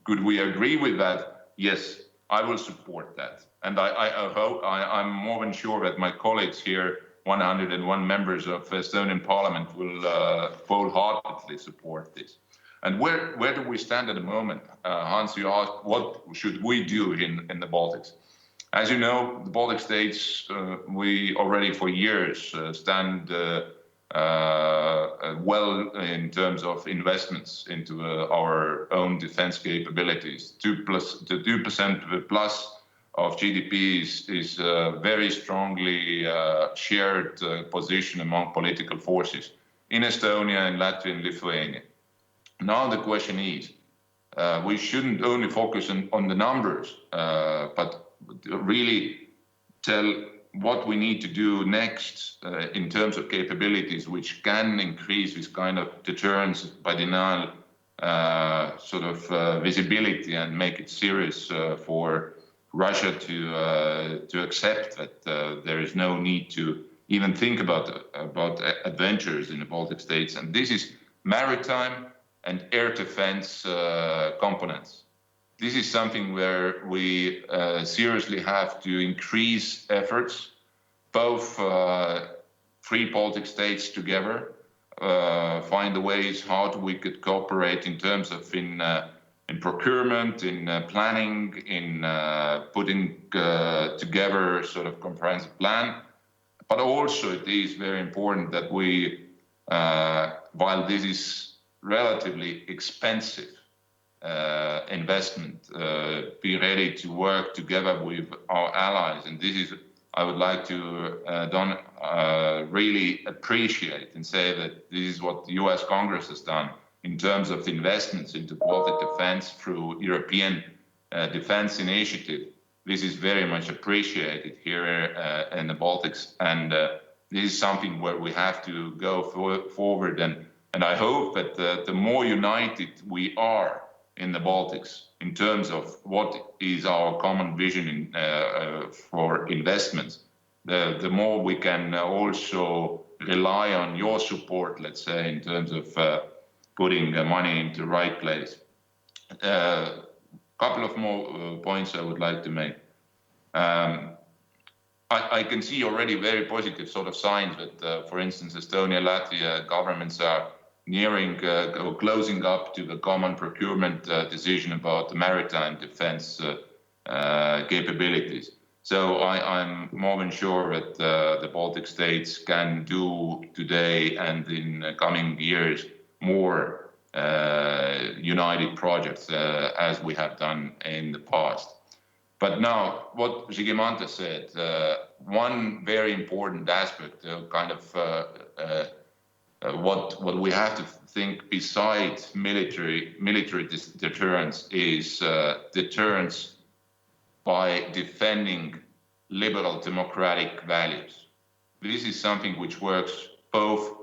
could we agree with that? Yes, I will support that. And I hope, I'm more than sure that my colleagues here, 101 members of Estonian Parliament, will wholeheartedly support this. And where do we stand at the moment? Hans, you asked, what should we do in the Baltics? As you know, the Baltic states, we already for years stand well in terms of investments into our own defense capabilities. 2% plus of GDP is a very strongly shared position among political forces in Estonia, and Latvia, and Lithuania. Now the question is, we shouldn't only focus on the numbers, but really tell what we need to do next in terms of capabilities which can increase this kind of deterrence by denial visibility, and make it serious for Russia to accept that there is no need to even think about adventures in the Baltic states. And this is maritime and air defense components. This is something where we seriously have to increase efforts, both three Baltic states together, find the ways how we could cooperate in terms of in procurement, in planning, in putting together sort of comprehensive plan. But also it is very important that we, while this is relatively expensive investment, be ready to work together with our allies. And this is, I would like to really appreciate and say that this is what the US Congress has done in terms of investments into Baltic defense through European Defense Initiative. This is very much appreciated here in the Baltics, and this is something where we have to go forward. And I hope that the more united we are in the Baltics in terms of what is our common vision for investments, the more we can also rely on your support, let's say, in terms of putting money into the right place. Couple of more points I would like to make. I can see already very positive sort of signs that, for instance, Estonia, Latvia governments are nearing or closing up to the common procurement decision about the maritime defense capabilities. So I'm more than sure that the Baltic states can do today and in coming years more united projects as we have done in the past. But now, what Žygimantas said, one very important aspect, kind of what we have to think besides military deterrence is deterrence by defending liberal democratic values. This is something which works both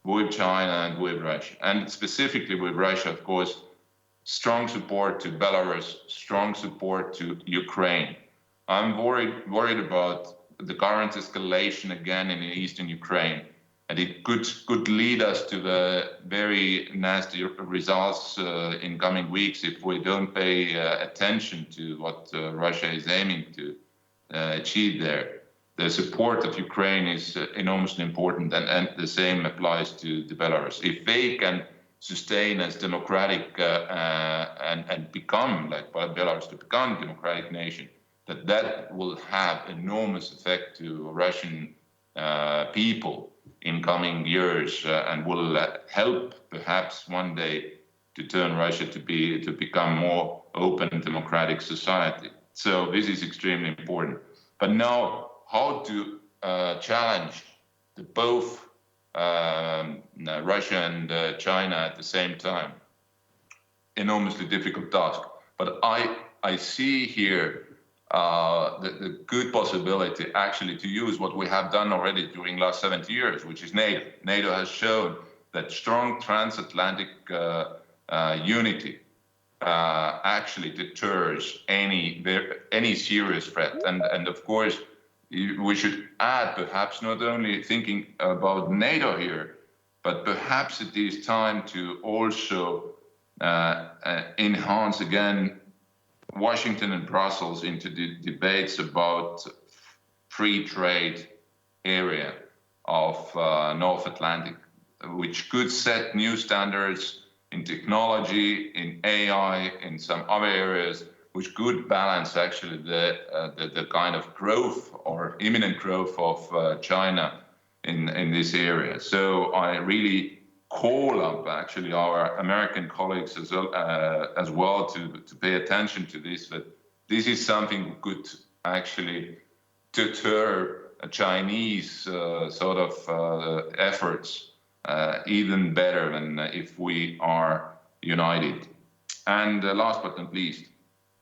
with China and with Russia, and specifically with Russia, of course. Strong support to Belarus, strong support to Ukraine. I'm worried about the current escalation again in eastern Ukraine, and it could lead us to the very nasty results in coming weeks if we don't pay attention to what Russia is aiming to achieve there. The support of Ukraine is enormously important, and the same applies to Belarus. If they can sustain as democratic and become, like Belarus, to become a democratic nation, that will have enormous effect to Russian people in coming years and will help perhaps one day to turn Russia to become more open democratic society. So this is extremely important. But now, how to challenge the both Russia and China at the same time? Enormously difficult task. But I see here the good possibility actually to use what we have done already during the last 70 years, which is NATO. NATO has shown that strong transatlantic unity actually deters any serious threat. And of course, we should add, perhaps not only thinking about NATO here, but perhaps it is time to also enhance again Washington and Brussels into the debates about free trade area of North Atlantic, which could set new standards in technology, in AI, in some other areas, which could balance actually the kind of growth or imminent growth of China in this area. So I really call up actually our American colleagues as well to pay attention to this, that this is something that could actually deter Chinese sort of efforts even better than if we are united. And last but not least,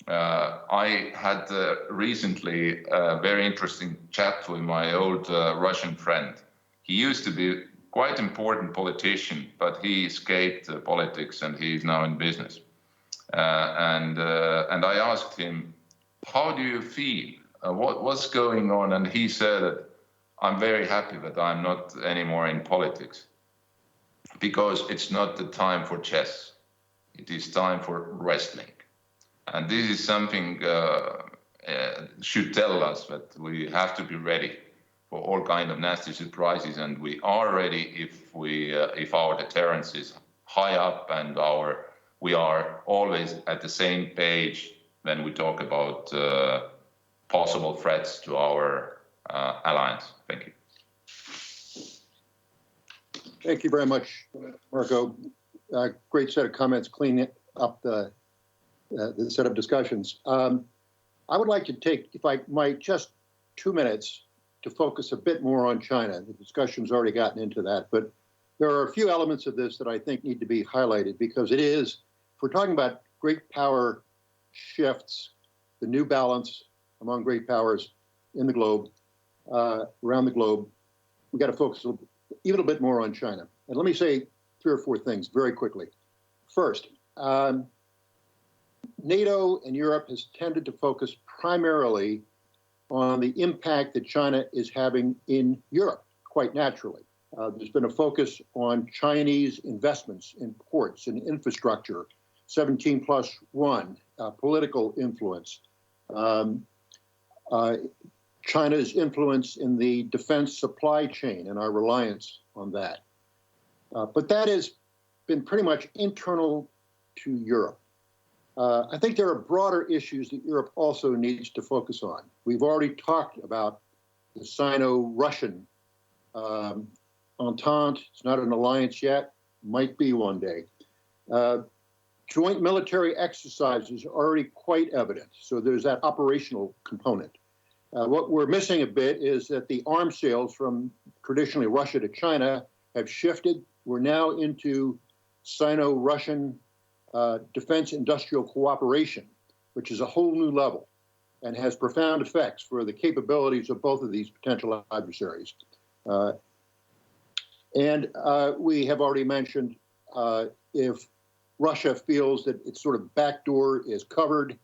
I had recently a very interesting chat with my old Russian friend. He used to be quite important politician, but he escaped politics and he is now in business. And I asked him, how do you feel? What's going on? And he said that I'm very happy that I'm not anymore in politics, because it's not the time for chess. It is time for wrestling. And this is something should tell us that we have to be ready for all kind of nasty surprises, and we are ready if our deterrence is high up and we are always at the same page when we talk about possible threats to our alliance. Thank you. Thank you very much, Marko. Great set of comments, cleaning up the set of discussions. I would like to take, if I might, just 2 minutes to focus a bit more on China. The discussion's already gotten into that, but there are a few elements of this that I think need to be highlighted, because it is, if we're talking about great power shifts, the new balance among great powers in the globe, around the globe, we've got to focus even a bit more on China. And let me say 3 or 4 things very quickly. First, NATO and Europe has tended to focus primarily on the impact that China is having in Europe, quite naturally. There's been a focus on Chinese investments in ports and infrastructure, 17+1, political influence, China's influence in the defense supply chain and our reliance on that. But that has been pretty much internal to Europe. I think there are broader issues that Europe also needs to focus on. We've already talked about the Sino-Russian entente. It's not an alliance yet, might be one day. Joint military exercises are already quite evident, so there's that operational component. What we're missing a bit is that the arms sales from traditionally Russia to China have shifted. We're now into Sino-Russian defense industrial cooperation, which is a whole new level and has profound effects for the capabilities of both of these potential adversaries. And we have already mentioned if Russia feels that its sort of backdoor is covered,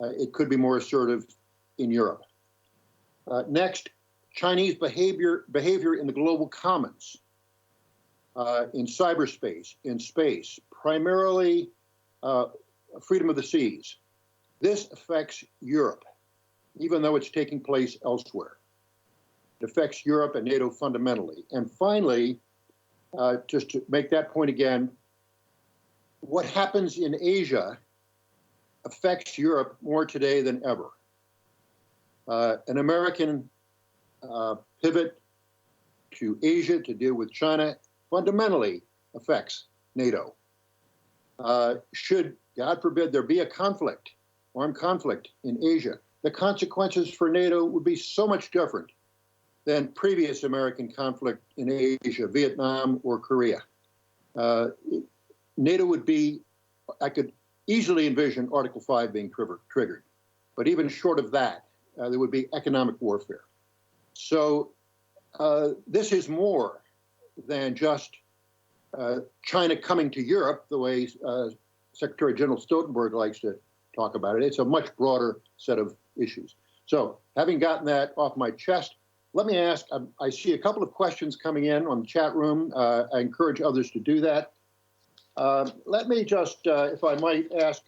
it could be more assertive in Europe. Next, Chinese behavior in the global commons, in cyberspace, in space, primarily freedom of the seas. This affects Europe, even though it's taking place elsewhere. It affects Europe and NATO fundamentally. And finally, just to make that point again, what happens in Asia affects Europe more today than ever. An American pivot to Asia to deal with China fundamentally affects NATO. Should, God forbid, there be a conflict, armed conflict in Asia, the consequences for NATO would be so much different than previous American conflict in Asia, Vietnam or Korea. NATO would be, I could easily envision Article 5 being triggered, but even short of that, there would be economic warfare. So this is more than just China coming to Europe, the way Secretary General Stoltenberg likes to talk about it. It's a much broader set of issues. So having gotten that off my chest, let me ask, I see a couple of questions coming in on the chat room. I encourage others to do that. Let me just, if I might, ask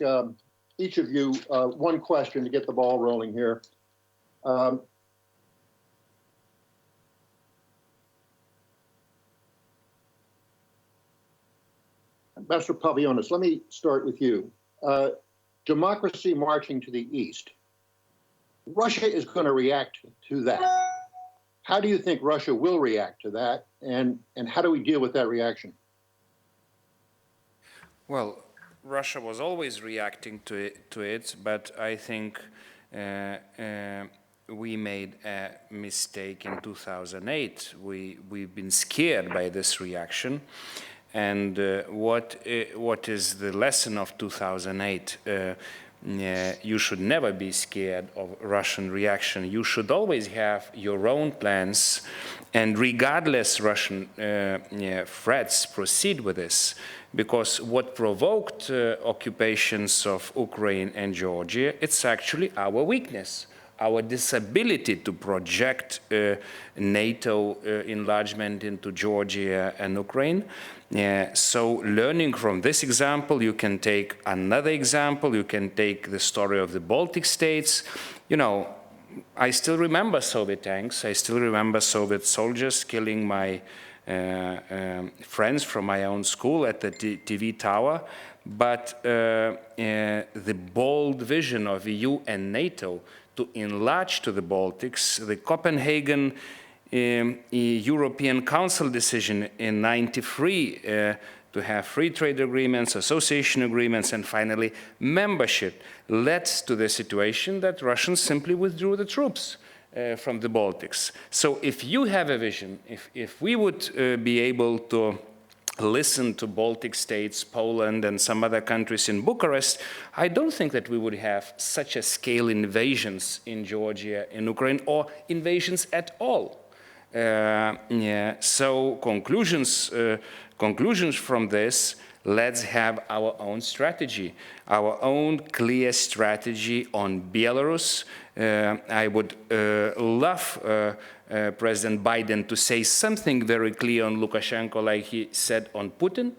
each of you one question to get the ball rolling here. Ambassador Pavionis, let me start with you. Democracy marching to the east. Russia is going to react to that. How do you think Russia will react to that, and how do we deal with that reaction? Well, Russia was always reacting to it, but I think we made a mistake in 2008. We've been scared by this reaction. And what is the lesson of 2008? You should never be scared of Russian reaction. You should always have your own plans, and regardless Russian threats, proceed with this. Because what provoked occupations of Ukraine and Georgia, it's actually our weakness, our disability to project NATO enlargement into Georgia and Ukraine. So learning from this example, you can take another example. You can take the story of the Baltic states. You know, I still remember Soviet tanks. I still remember Soviet soldiers killing my friends from my own school at the TV tower. But the bold vision of EU and NATO to enlarge to the Baltics, the Copenhagen European Council decision in '93 to have free trade agreements, association agreements, and finally membership led to the situation that Russians simply withdrew the troops from the Baltics. So if you have a vision, if we would be able to listened to Baltic states, Poland, and some other countries in Bucharest, I don't think that we would have such a scale invasions in Georgia, in Ukraine, or invasions at all. So conclusions from this, let's have our own strategy, our own clear strategy on Belarus. I would love President Biden to say something very clear on Lukashenko like he said on Putin,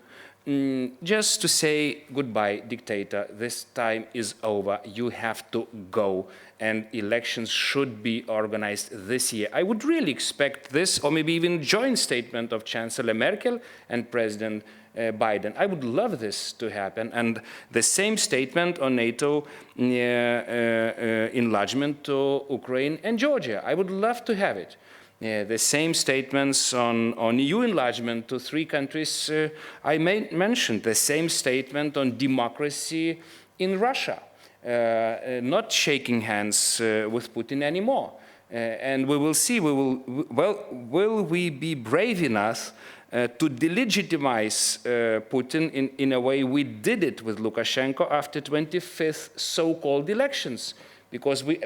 just to say, goodbye, dictator, this time is over, you have to go, and elections should be organized this year. I would really expect this, or maybe even joint statement of Chancellor Merkel and President Biden. I would love this to happen, and the same statement on NATO enlargement to Ukraine and Georgia. I would love to have it. The same statements on EU enlargement to 3 countries I mentioned. The same statement on democracy in Russia. Not shaking hands with Putin anymore. And we will see, will we be brave enough to delegitimize Putin in a way we did it with Lukashenko after 25th so-called elections? Because we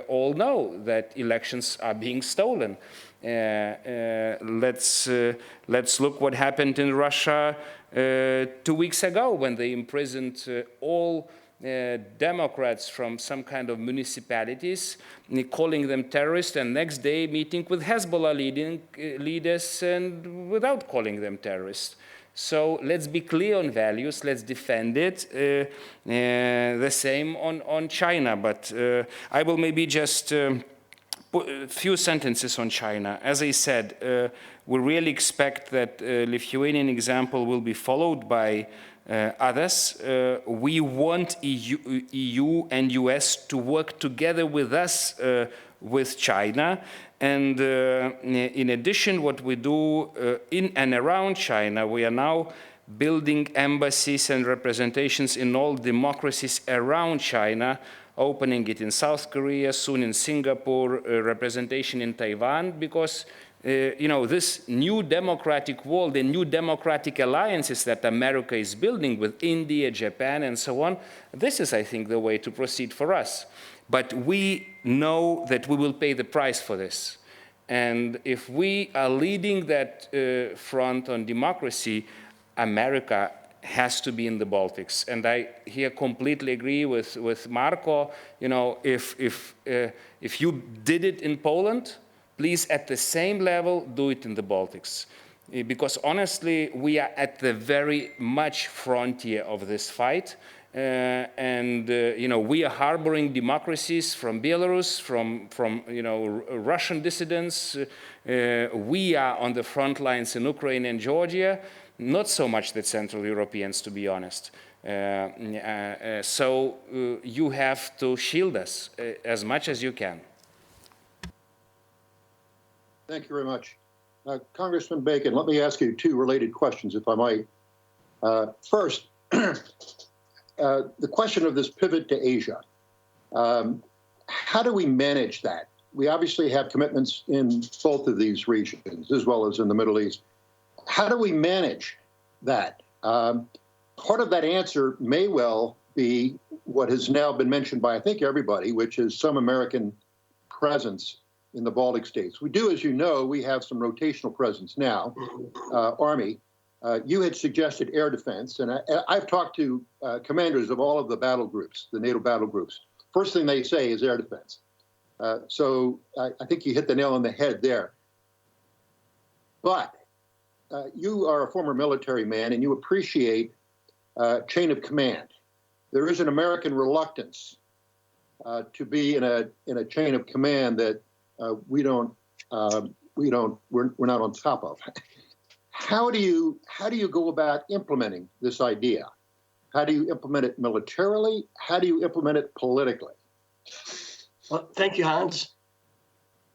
all know that elections are being stolen. Let's look what happened in Russia 2 weeks ago when they imprisoned all Democrats from some kind of municipalities, calling them terrorists, and next day meeting with Hezbollah leaders and without calling them terrorists. So let's be clear on values, let's defend it. The same on China, but I will maybe just put a few sentences on China. As I said, we really expect that Lithuanian example will be followed by others. We want EU and US to work together with us with China. And in addition, what we do in and around China, we are now building embassies and representations in all democracies around China, opening it in South Korea, soon in Singapore, representation in Taiwan, because this new democratic world and new democratic alliances that America is building with India, Japan, and so on, this is, I think, the way to proceed for us. But we know that we will pay the price for this. And if we are leading that front on democracy, America has to be in the Baltics. And I here completely agree with Marco. If you did it in Poland, please, at the same level, do it in the Baltics. Because honestly, we are at the very much frontier of this fight. We are harboring democracies from Belarus, from Russian dissidents. We are on the front lines in Ukraine and Georgia, not so much the Central Europeans, to be honest. So you have to shield us as much as you can. Thank you very much. Congressman Bacon, let me ask you 2 related questions, if I might. First, the question of this pivot to Asia. How do we manage that? We obviously have commitments in both of these regions, as well as in the Middle East. How do we manage that? Part of that answer may well be what has now been mentioned by, I think, everybody, which is some American presence in the Baltic states. We do, as you know, we have some rotational presence now, Army. You had suggested air defense, and I've talked to commanders of all of the battle groups, the NATO battle groups. First thing they say is air defense. So I think you hit the nail on the head there. But you are a former military man, and you appreciate chain of command. There is an American reluctance to be in a chain of command that we're not on top of. How do you go about implementing this idea? How do you implement it militarily? How do you implement it politically? Well, thank you, Hans.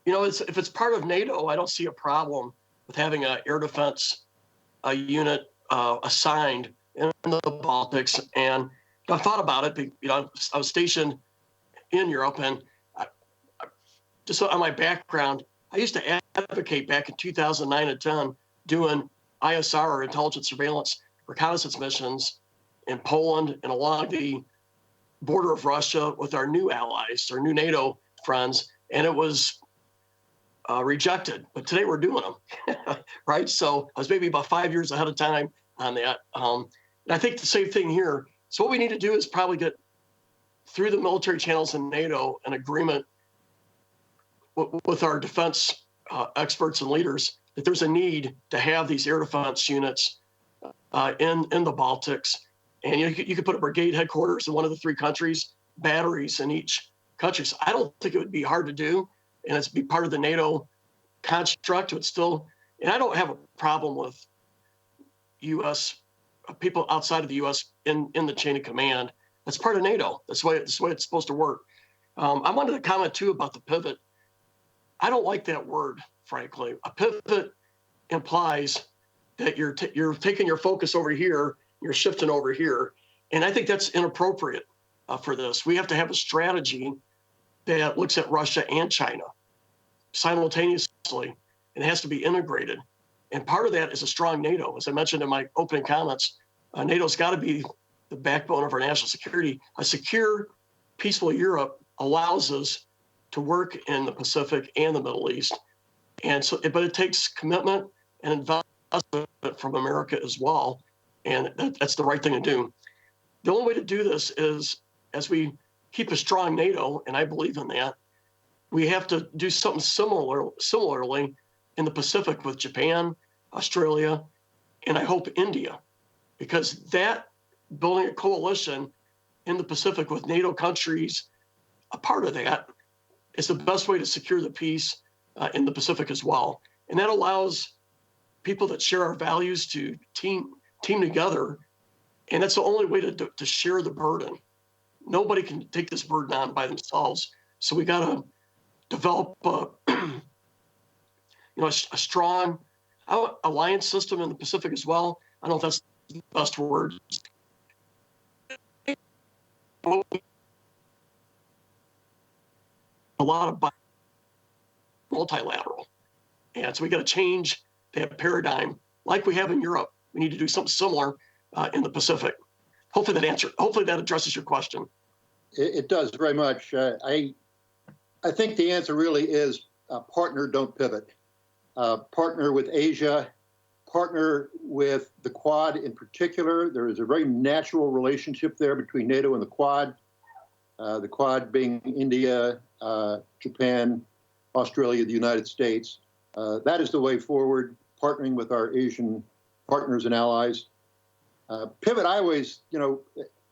If it's part of NATO, I don't see a problem with having an air defense unit assigned in the Baltics. And I thought about it. I was stationed in Europe, and just on my background, I used to advocate back in 2009 and 10 doing ISR, or intelligence surveillance reconnaissance missions in Poland and along the border of Russia with our new allies, our new NATO friends, and it was rejected. But today we're doing them, right? So I was maybe about 5 years ahead of time on that. And I think the same thing here. So what we need to do is probably get through the military channels in NATO an agreement with our defense experts and leaders that there's a need to have these air defense units in the Baltics. And you could put a brigade headquarters in one of the three countries, batteries in each country. So I don't think it would be hard to do, and it's be part of the NATO construct. But still, and I don't have a problem with U.S. people outside of the U.S. in the chain of command. That's part of NATO. That's the way it's supposed to work. I wanted to comment too about the pivot. I don't like that word, frankly. A pivot implies that you're taking your focus over here, you're shifting over here, and I think that's inappropriate for this. We have to have a strategy that looks at Russia and China simultaneously, and it has to be integrated. And part of that is a strong NATO. As I mentioned in my opening comments, NATO's got to be the backbone of our national security. A secure, peaceful Europe allows us to work in the Pacific and the Middle East. And so, but it takes commitment and investment from America as well. And that's the right thing to do. The only way to do this is, as we keep a strong NATO, and I believe in that, we have to do something similarly in the Pacific with Japan, Australia, and I hope India, because that building a coalition in the Pacific with NATO countries, a part of that, is the best way to secure the peace in the Pacific as well. And that allows people that share our values to team together. And that's the only way to share the burden. Nobody can take this burden on by themselves. So we got to develop a strong alliance system in the Pacific as well. I don't know if that's the best word. A lot of multilateral. And so we got to change that paradigm like we have in Europe. We need to do something similar in the Pacific. Hopefully that addresses your question. It does very much. I think the answer really is partner, don't pivot. Partner with Asia, partner with the Quad in particular. There is a very natural relationship there between NATO and the Quad being India, Japan, Australia, the United States. That is the way forward, partnering with our Asian partners and allies. Pivot,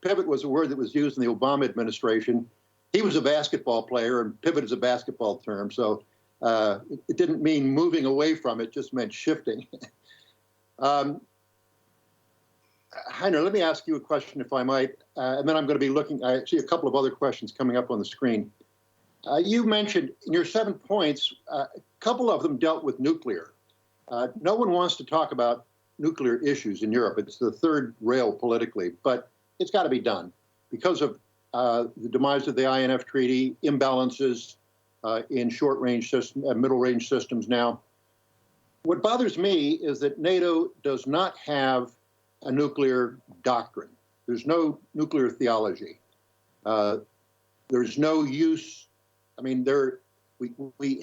pivot was a word that was used in the Obama administration. He was a basketball player, and pivot is a basketball term. So it didn't mean moving away from it, just meant shifting. Heiner, let me ask you a question, if I might, and then I'm going to be looking. I see a couple of other questions coming up on the screen. You mentioned in your 7 points, a couple of them dealt with nuclear. No one wants to talk about nuclear issues in Europe. It's the third rail politically, but it's got to be done because of the demise of the INF Treaty, imbalances in short-range system, middle-range systems now. What bothers me is that NATO does not have a nuclear doctrine. There's no nuclear theology. There's no use. I mean, we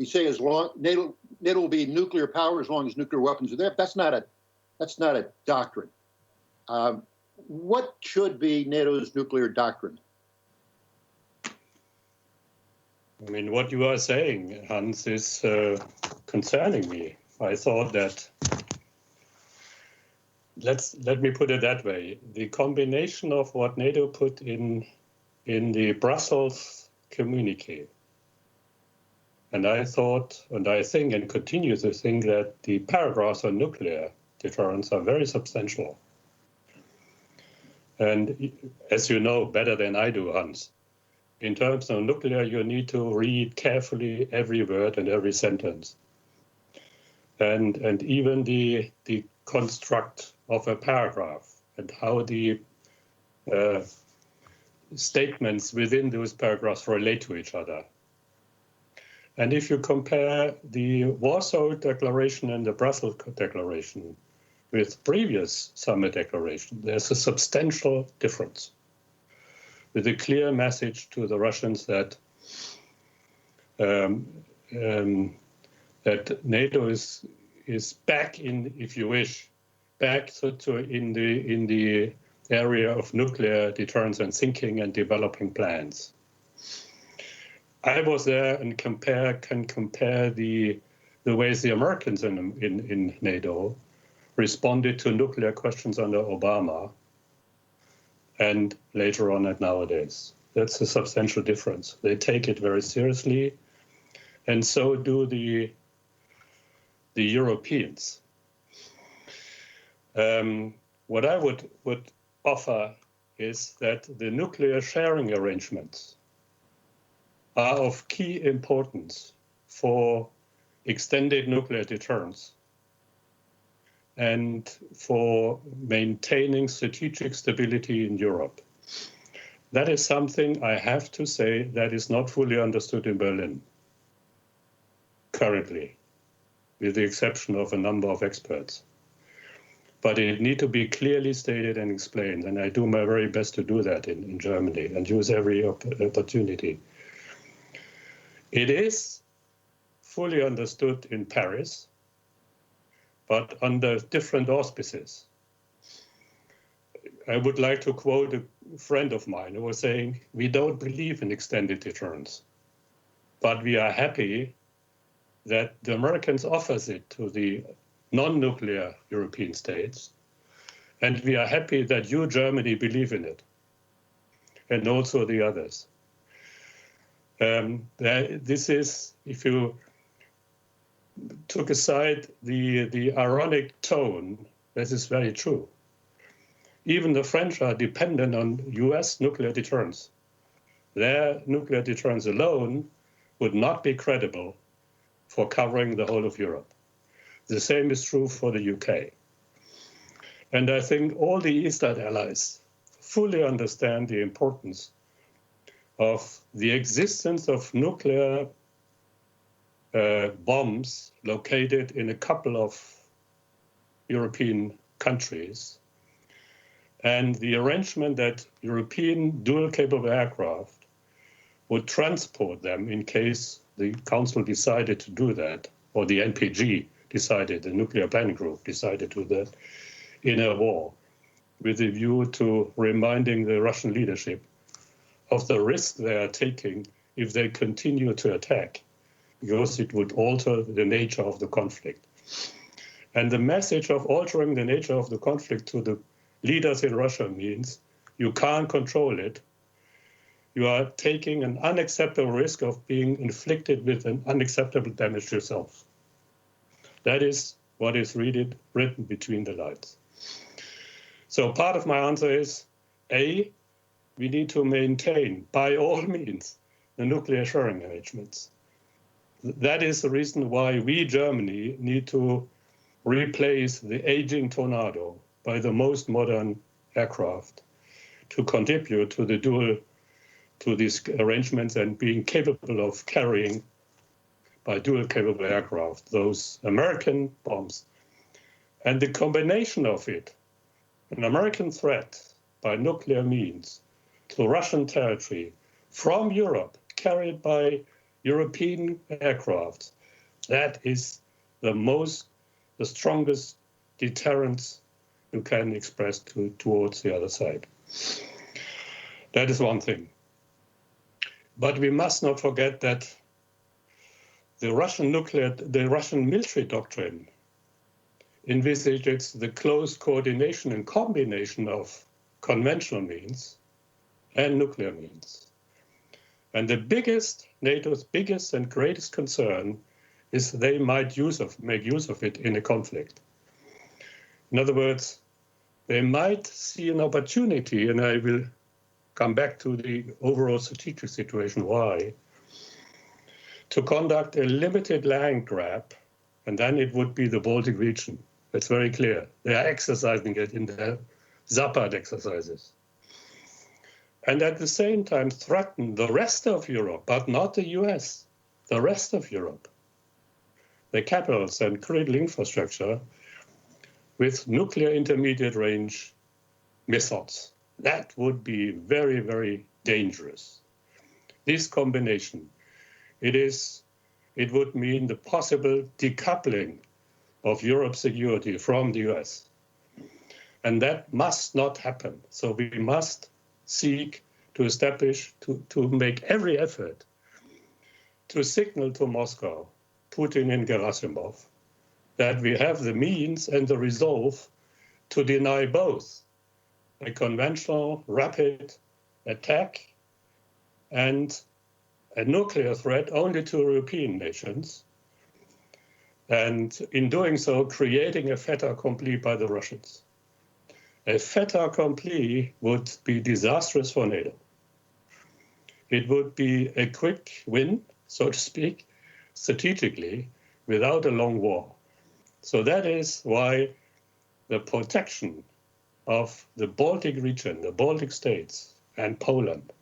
say as long NATO will be nuclear power as long as nuclear weapons are there. That's not a doctrine. What should be NATO's nuclear doctrine? I mean, what you are saying, Hans, is concerning me. I thought that, let me put it that way, the combination of what NATO put in the Brussels communique, and I thought, and I think, and continue to think, that the paragraphs on nuclear deterrence are very substantial. And as you know better than I do, Hans, in terms of nuclear, you need to read carefully every word and every sentence. And even the construct of a paragraph and how the statements within those paragraphs relate to each other. And if you compare the Warsaw Declaration and the Brussels Declaration with previous summit declarations, there's a substantial difference, with a clear message to the Russians that that NATO is back in, if you wish, back in the area of nuclear deterrence and thinking and developing plans. I was there and can compare the ways the Americans in NATO responded to nuclear questions under Obama and later on and nowadays. That's a substantial difference. They take it very seriously, and so do the Europeans. What I would offer is that the nuclear sharing arrangements are of key importance for extended nuclear deterrence and for maintaining strategic stability in Europe. That is something, I have to say, that is not fully understood in Berlin currently, with the exception of a number of experts. But it needs to be clearly stated and explained, and I do my very best to do that in Germany and use every opportunity. It is fully understood in Paris, but under different auspices. I would like to quote a friend of mine who was saying, we don't believe in extended deterrence, but we are happy that the Americans offers it to the non-nuclear European states, and we are happy that you, Germany, believe in it, and also the others. This is, if you took aside the ironic tone, this is very true. Even the French are dependent on US nuclear deterrence. Their nuclear deterrence alone would not be credible for covering the whole of Europe. The same is true for the UK. And I think all the Eastern allies fully understand the importance of the existence of nuclear bombs located in a couple of European countries, and the arrangement that European dual-capable aircraft would transport them in case the Council decided to do that, or the NPG decided, the Nuclear Planning Group decided to do that in a war, with a view to reminding the Russian leadership of the risk they are taking if they continue to attack, because it would alter the nature of the conflict. And the message of altering the nature of the conflict to the leaders in Russia means you can't control it. You are taking an unacceptable risk of being inflicted with an unacceptable damage to yourself. That is what is written between the lines. So part of my answer is, A, we need to maintain, by all means, the nuclear sharing arrangements. That is the reason why we, Germany, need to replace the aging Tornado by the most modern aircraft to contribute to these arrangements and being capable of carrying by dual-capable aircraft those American bombs. And the combination of it, an American threat by nuclear means to Russian territory from Europe, carried by European aircraft, that is the strongest deterrence you can express towards the other side. That is one thing. But we must not forget that the Russian military doctrine envisages the close coordination and combination of conventional means and nuclear means. And NATO's biggest and greatest concern is they might make use of it in a conflict. In other words, they might see an opportunity, and I will come back to the overall strategic situation, why, to conduct a limited land grab, and then it would be the Baltic region. That's very clear. They are exercising it in their Zapad exercises. And at the same time threaten the rest of Europe, but not the US. the rest of Europe, the capitals and critical infrastructure, with nuclear intermediate range missiles. That would be very, very dangerous. This combination, it would mean the possible decoupling of Europe's security from the US. And that must not happen. So we must seek to establish, to make every effort to signal to Moscow, Putin and Gerasimov, that we have the means and the resolve to deny both a conventional rapid attack and a nuclear threat only to European nations, and in doing so, creating a fait accompli by the Russians. A fait accompli would be disastrous for NATO. It would be a quick win, so to speak, strategically, without a long war. So that is why the protection of the Baltic region, the Baltic states, and Poland,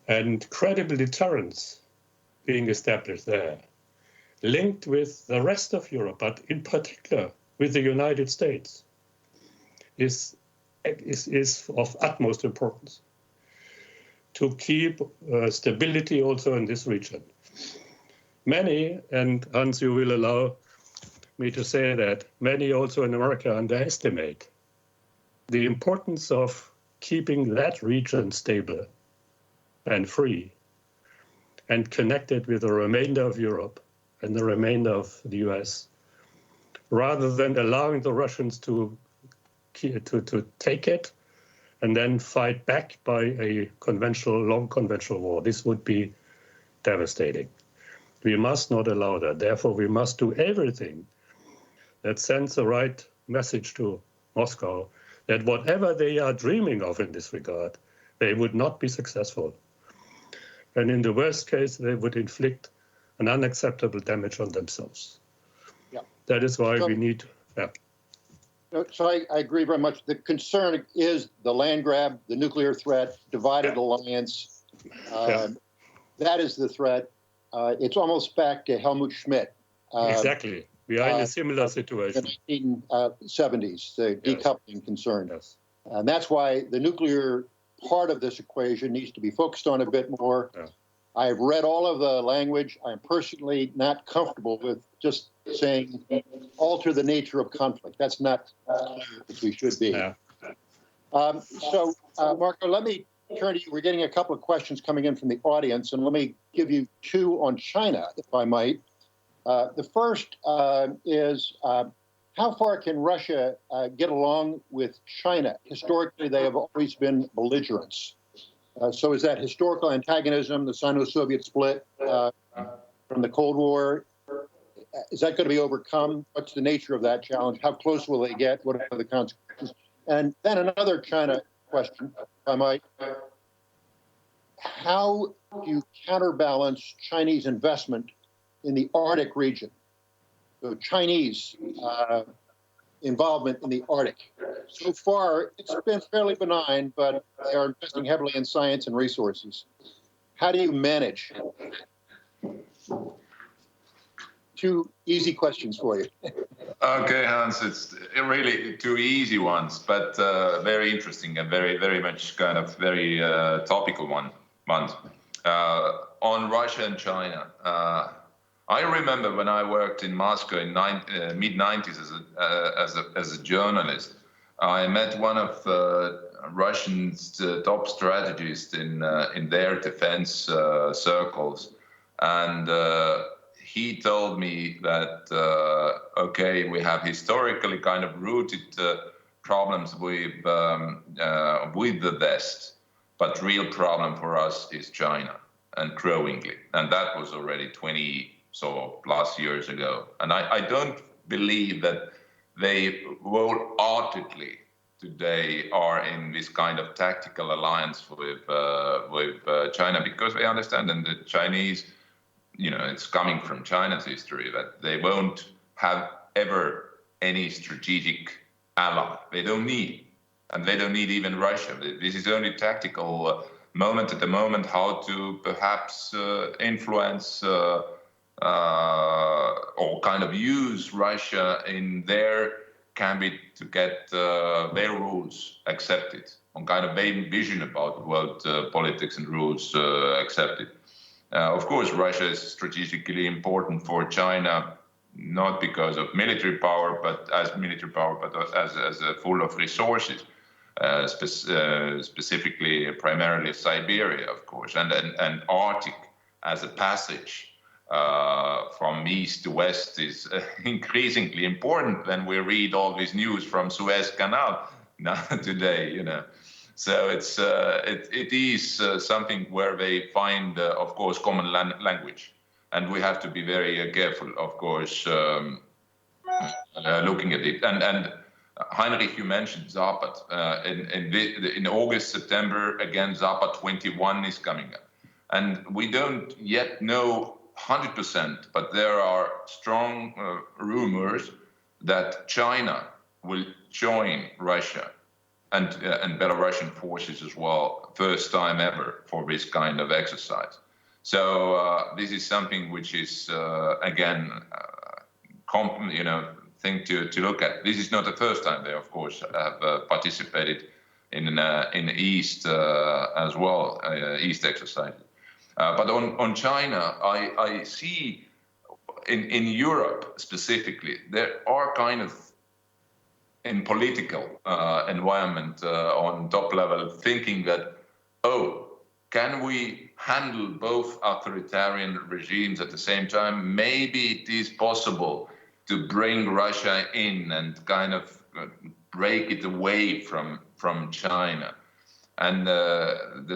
and credible deterrence being established there, linked with the rest of Europe, but in particular with the United States, is of utmost importance to keep stability also in this region. Many, and Hans, you will allow me to say that, many also in America underestimate the importance of keeping that region stable and free and connected with the remainder of Europe and the remainder of the US, rather than allowing the Russians to take it and then fight back by a long conventional war. This would be devastating. We must not allow that. Therefore, we must do everything that sends the right message to Moscow that whatever they are dreaming of in this regard, they would not be successful. And in the worst case, they would inflict an unacceptable damage on themselves. Yeah. That is why we need, So I agree very much. The concern is the land grab, the nuclear threat, divided alliance. That is the threat. It's almost back to Helmut Schmidt. Exactly. We are in a similar situation. The 1970s, the decoupling concern. Yes. And that's why the nuclear part of this equation needs to be focused on a bit more. Yeah. I've read all of the language. I'm personally not comfortable with just saying alter the nature of conflict. That's not clear as we should be. Yeah. So, Marco, let me turn to you. We're getting a couple of questions coming in from the audience, and let me give you two on China, if I might. The first is how far can Russia get along with China? Historically, they have always been belligerents. So is that historical antagonism, the Sino-Soviet split from the Cold War, is that going to be overcome? What's the nature of that challenge? How close will they get? What are the consequences? And then another China question, if I might. How do you counterbalance Chinese investment in the Arctic region? So Chinese involvement in the Arctic. So far, it's been fairly benign, but they are investing heavily in science and resources. How do you manage? Two easy questions for you. Okay, Hans, it's really two easy ones, but very interesting and very, very much kind of very topical ones. On Russia and China, I remember when I worked in Moscow in mid-90s as a journalist, I met one of Russia's top strategists in their defense circles, and he told me that, okay, we have historically kind of rooted problems with the West, but real problem for us is China, and growingly. And that was already 20 plus years ago. And I don't believe that they wholeheartedly today are in this kind of tactical alliance with China, because they understand, and the Chinese, it's coming from China's history, that they won't have ever any strategic ally. They don't need, and they don't need even Russia. This is only tactical moment at the moment how to perhaps influence or kind of use Russia in their gambit to get their rules accepted, on kind of vision about world politics and rules accepted. Of course, Russia is strategically important for China, not because of military power, but as full of resources, specifically, primarily Siberia, of course, and Arctic as a passage from east to west is increasingly important when we read all this news from Suez Canal now today, you know. So it is something where they find, of course, common language, and we have to be very careful, of course, looking at it. And Heinrich, you mentioned Zapad. In August, September, again, Zapad 21 is coming up, and we don't yet know 100%, but there are strong rumors that China will join Russia and Belarusian forces as well, first time ever for this kind of exercise. So this is something which is again, thing to look at. This is not the first time they, of course, have participated in East as well, East exercises. But on China, I see in Europe specifically, there are kind of in political environment on top level thinking that, can we handle both authoritarian regimes at the same time? Maybe it is possible to bring Russia in and kind of break it away from China. And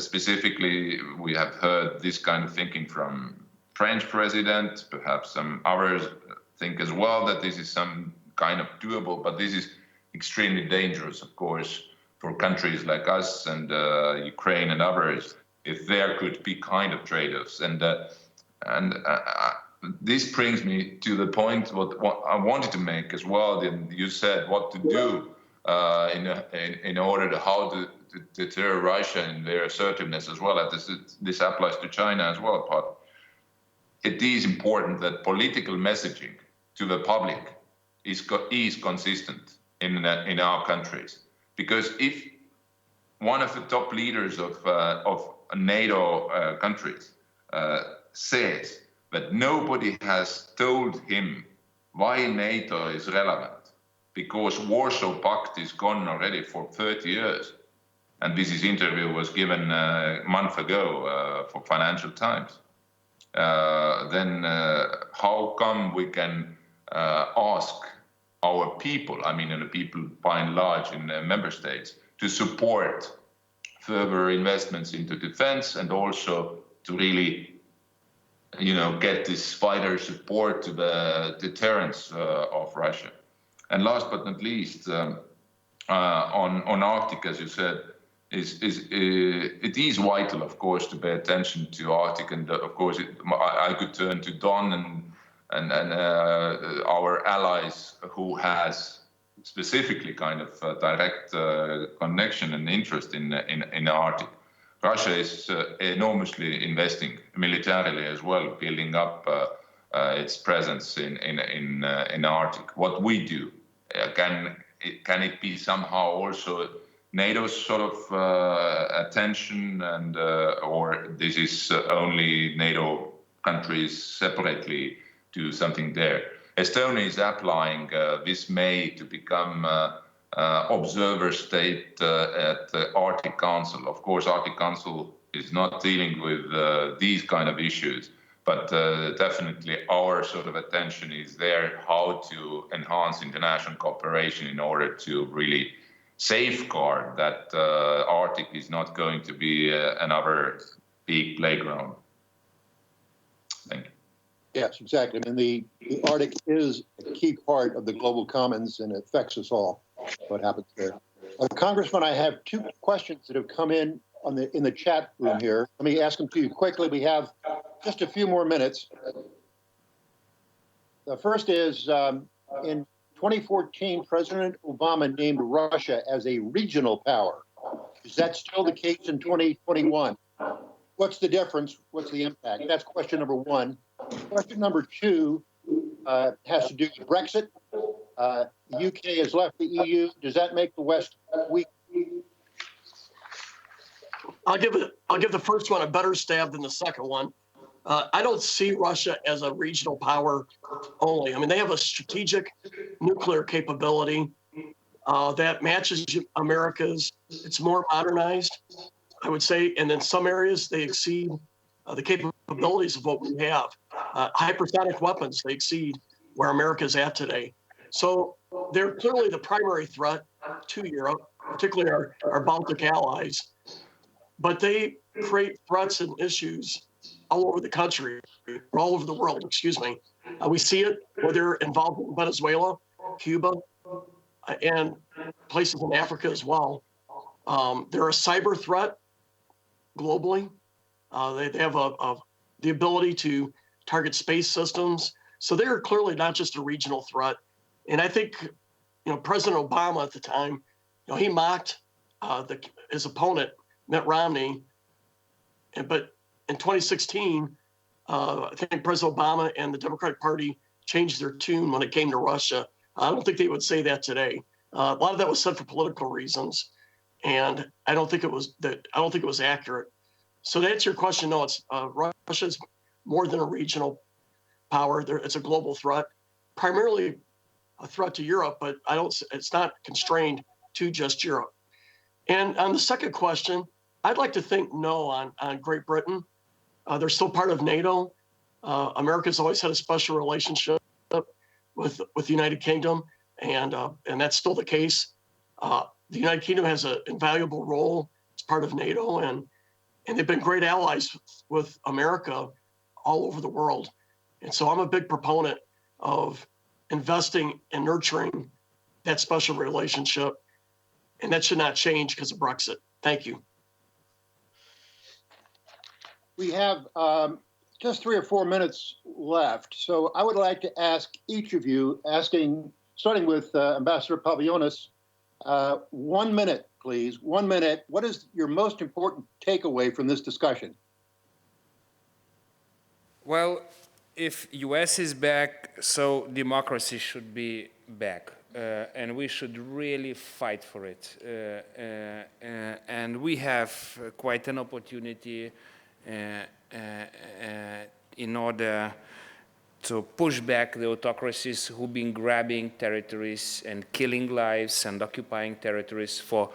specifically, we have heard this kind of thinking from French president, perhaps some others think as well that this is some kind of doable, but this is extremely dangerous, of course, for countries like us and Ukraine and others, if there could be kind of trade-offs. And this brings me to the point what I wanted to make as well. You said what to do in order to how to deter Russia in their assertiveness as well. This applies to China as well. But it is important that political messaging to the public is consistent in our countries, because if one of the top leaders of NATO countries says that nobody has told him why NATO is relevant, because Warsaw Pact is gone already for 30 years, and this interview was given a month ago for Financial Times, then how come we can ask our people, I mean, and the people by and large in member states, to support further investments into defense and also to really, get this wider support to the deterrence of Russia. And last but not least, on Arctic, as you said, it is vital, of course, to pay attention to Arctic, and of course, I could turn to Don and our allies who has specifically kind of direct connection and interest in Arctic. Russia is enormously investing militarily as well, building up its presence in Arctic. What we do, can it be somehow also NATO's sort of attention, and or this is only NATO countries separately do something there? Estonia is applying this May to become observer state at the Arctic Council. Of course, Arctic Council is not dealing with these kind of issues, but definitely our sort of attention is there, how to enhance international cooperation in order to really safeguard that Arctic is not going to be another big playground. Thank you. Yes, exactly. I mean, the Arctic is a key part of the global commons, and it affects us all, what happens there. Congressman, I have two questions that have come in the chat room here. Let me ask them to you quickly. We have just a few more minutes. The first is, in 2014, President Obama named Russia as a regional power. Is that still the case in 2021? What's the difference? What's the impact? That's question number one. Question number two has to do with Brexit. The UK has left the EU. Does that make the West weak? I'll give the first one a better stab than the second one. I don't see Russia as a regional power only. I mean, they have a strategic nuclear capability that matches America's. It's more modernized, I would say, and in some areas they exceed the capabilities of what we have. Hypersonic weapons, they exceed where America is at today. So they're clearly the primary threat to Europe, particularly our Baltic allies. But they create threats and issues all over the country, or all over the world, excuse me. We see it where they're involved in Venezuela, Cuba, and places in Africa as well. They're a cyber threat globally. They have the ability to target space systems. So they're clearly not just a regional threat. And I think, President Obama at the time, he mocked his opponent, Mitt Romney. But in 2016, I think President Obama and the Democratic Party changed their tune when it came to Russia. I don't think they would say that today. A lot of that was said for political reasons, and I don't think it was accurate. So to answer your question, no, it's Russia's more than a regional power. It's a global threat, primarily a threat to Europe, but it's not constrained to just Europe. And on the second question, I'd like to think no on Great Britain. They're still part of NATO. America's always had a special relationship with the United Kingdom, and that's still the case. The United Kingdom has an invaluable role as part of NATO, and they've been great allies with America all over the world. And so I'm a big proponent of investing and nurturing that special relationship, and that should not change because of Brexit. Thank you. We have just 3 or 4 minutes left. So I would like to ask each of you, starting with Ambassador Pavlionis, 1 minute, please. 1 minute. What is your most important takeaway from this discussion? Well, if US is back, so democracy should be back. And we should really fight for it. And we have quite an opportunity in order to push back the autocracies who've been grabbing territories and killing lives and occupying territories for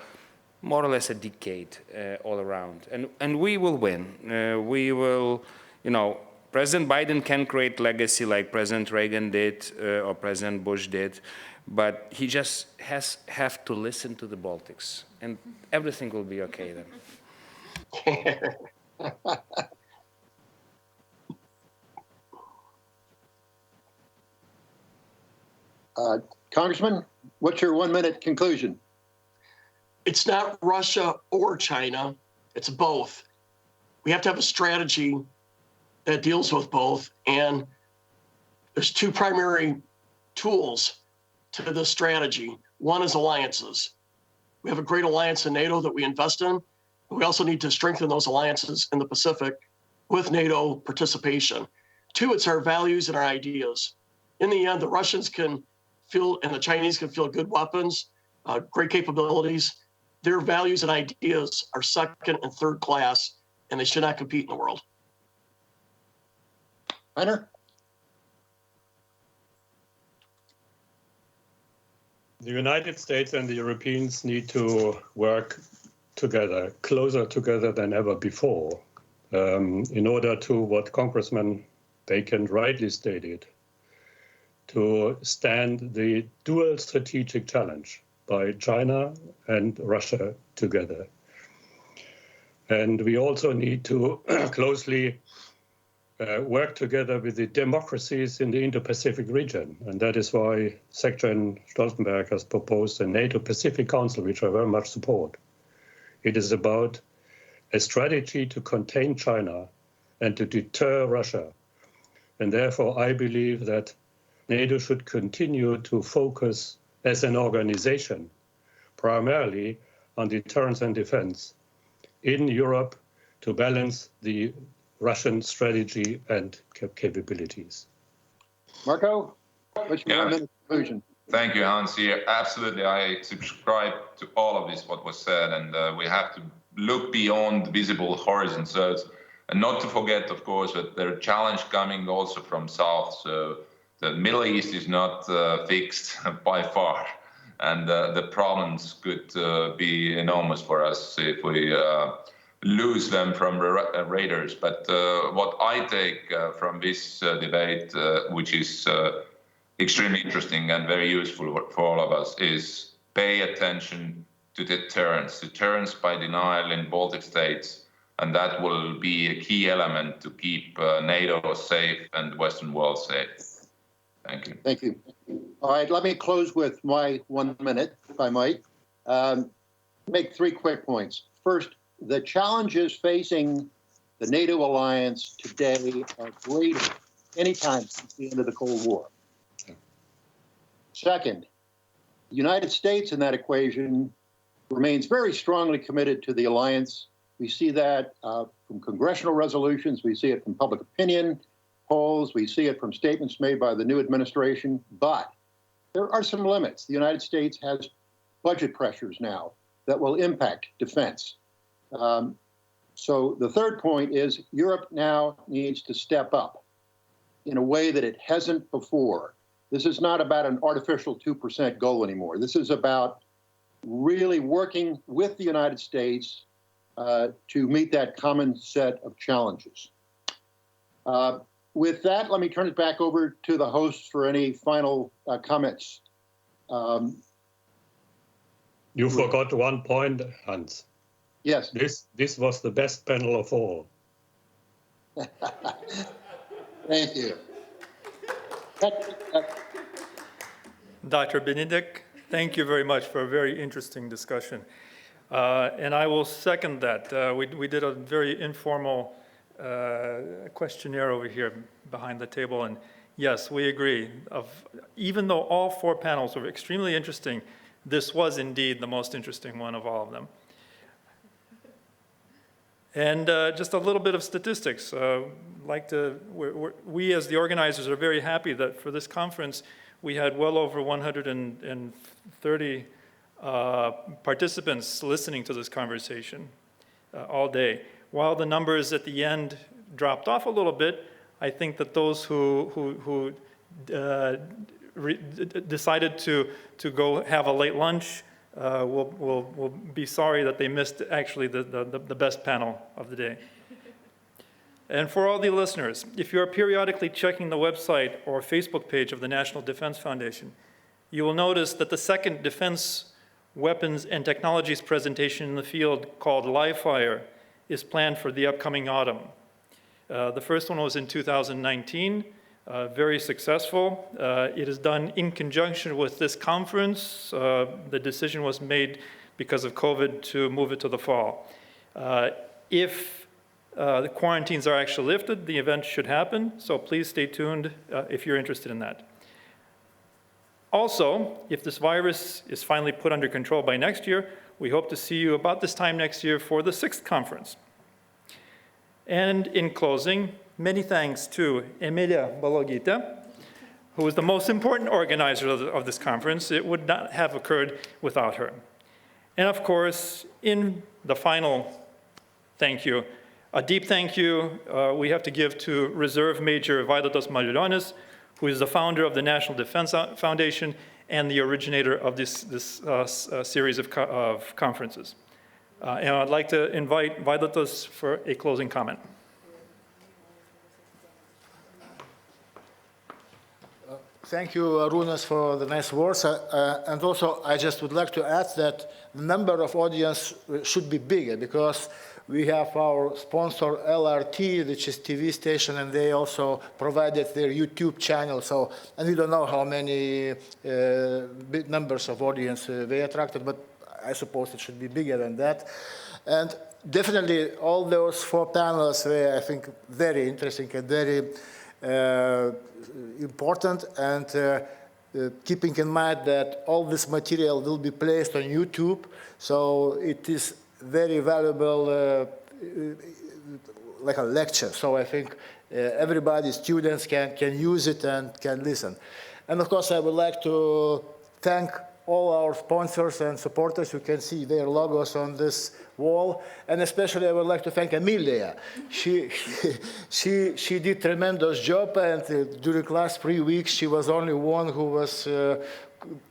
more or less a decade all around. And we will win. We will, President Biden can create legacy like President Reagan did or President Bush did, but he just have to listen to the Baltics, and everything will be okay then. Congressman, what's your 1 minute conclusion? It's not Russia or China. It's both. We have to have a strategy that deals with both. And there's two primary tools to this strategy. One is alliances. We have a great alliance in NATO that we invest in. But we also need to strengthen those alliances in the Pacific with NATO participation. Two, it's our values and our ideas. In the end, the Russians can feel, and the Chinese can feel good weapons, great capabilities. Their values and ideas are second and third class, and they should not compete in the world. Hunter? The United States and the Europeans need to work together, closer together than ever before, in order to, what Congressman Bacon rightly stated, to stand the dual strategic challenge by China and Russia together. And we also need to closely work together with the democracies in the Indo-Pacific region. And that is why Secretary Stoltenberg has proposed a NATO Pacific Council, which I very much support. It is about a strategy to contain China and to deter Russia. And therefore, I believe that NATO should continue to focus as an organization primarily on deterrence and defense in Europe to balance the Russian strategy and capabilities. Marco, what's your 1 minute conclusion? Thank you, Hans. Yeah, absolutely. I subscribe to all of this, what was said, and we have to look beyond visible horizons. And not to forget, of course, that there are challenges coming also from south. So the Middle East is not fixed by far, and the problems could be enormous for us if we lose them from raiders. But what I take from this debate, which is extremely interesting and very useful for all of us, is pay attention to deterrence. Deterrence by denial in Baltic states, and that will be a key element to keep NATO safe and the Western world safe. Thank you. Thank you. All right, let me close with my 1 minute, if I might. Make 3 quick points. First, the challenges facing the NATO alliance today are greater anytime since the end of the Cold War. Second, the United States in that equation remains very strongly committed to the alliance. We see that from congressional resolutions, we see it from public opinion polls, we see it from statements made by the new administration, but there are some limits. The United States has budget pressures now that will impact defense. So the third point is Europe now needs to step up in a way that it hasn't before. This is not about an artificial 2% goal anymore. This is about really working with the United States to meet that common set of challenges. With that, let me turn it back over to the hosts for any final comments. You forgot one point, Hans. Yes. This was the best panel of all. Thank you. Dr. Benedict, thank you very much for a very interesting discussion. And I will second that. We did a very informal questionnaire over here behind the table, and yes, we agree. Even though all 4 panels were extremely interesting, this was indeed the most interesting one of all of them. And just a little bit of statistics. We as the organizers are very happy that for this conference, we had well over 130 participants listening to this conversation all day. While the numbers at the end dropped off a little bit, I think that those who decided to go have a late lunch will be sorry that they missed actually the best panel of the day. And for all the listeners, if you are periodically checking the website or Facebook page of the National Defense Foundation, you will notice that the second Defense Weapons and Technologies presentation in the field called Live Fire is planned for the upcoming autumn. The first one was in 2019, very successful. It is done in conjunction with this conference. The decision was made because of COVID to move it to the fall. If the quarantines are actually lifted, the event should happen, so please stay tuned if you're interested in that. Also, if this virus is finally put under control by next year, we hope to see you about this time next year for the 6th conference. And in closing, many thanks to Emilia Balogita, who is the most important organizer of this conference. It would not have occurred without her. And of course, in the final thank you, a deep thank you we have to give to Reserve Major Vaidotas Malulionis, who is the founder of the National Defense Foundation and the originator of this series of conferences. And I'd like to invite Vaidotas for a closing comment. Thank you, Arūnas, for the nice words. And also, I just would like to add that the number of audience should be bigger, because we have our sponsor LRT, which is TV station, and they also provided their YouTube channel. So, and we don't know how many big numbers of audience they attracted, but I suppose it should be bigger than that. And definitely all those 4 panels were, I think, very interesting and very important. And keeping in mind that all this material will be placed on YouTube, so it is very valuable, like a lecture. So I think everybody, students can use it and can listen. And of course, I would like to thank all our sponsors and supporters. You can see their logos on this wall. And especially I would like to thank Emilia. She did tremendous job, and during the last 3 weeks, she was only one who was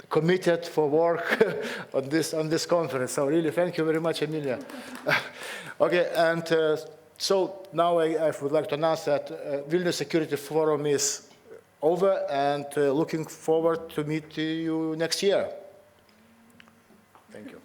committed for work on this conference. So really, thank you very much, Emilia. Okay, and so now I would like to announce that Vilnius Security Forum is over, and looking forward to meet you next year. Thank you.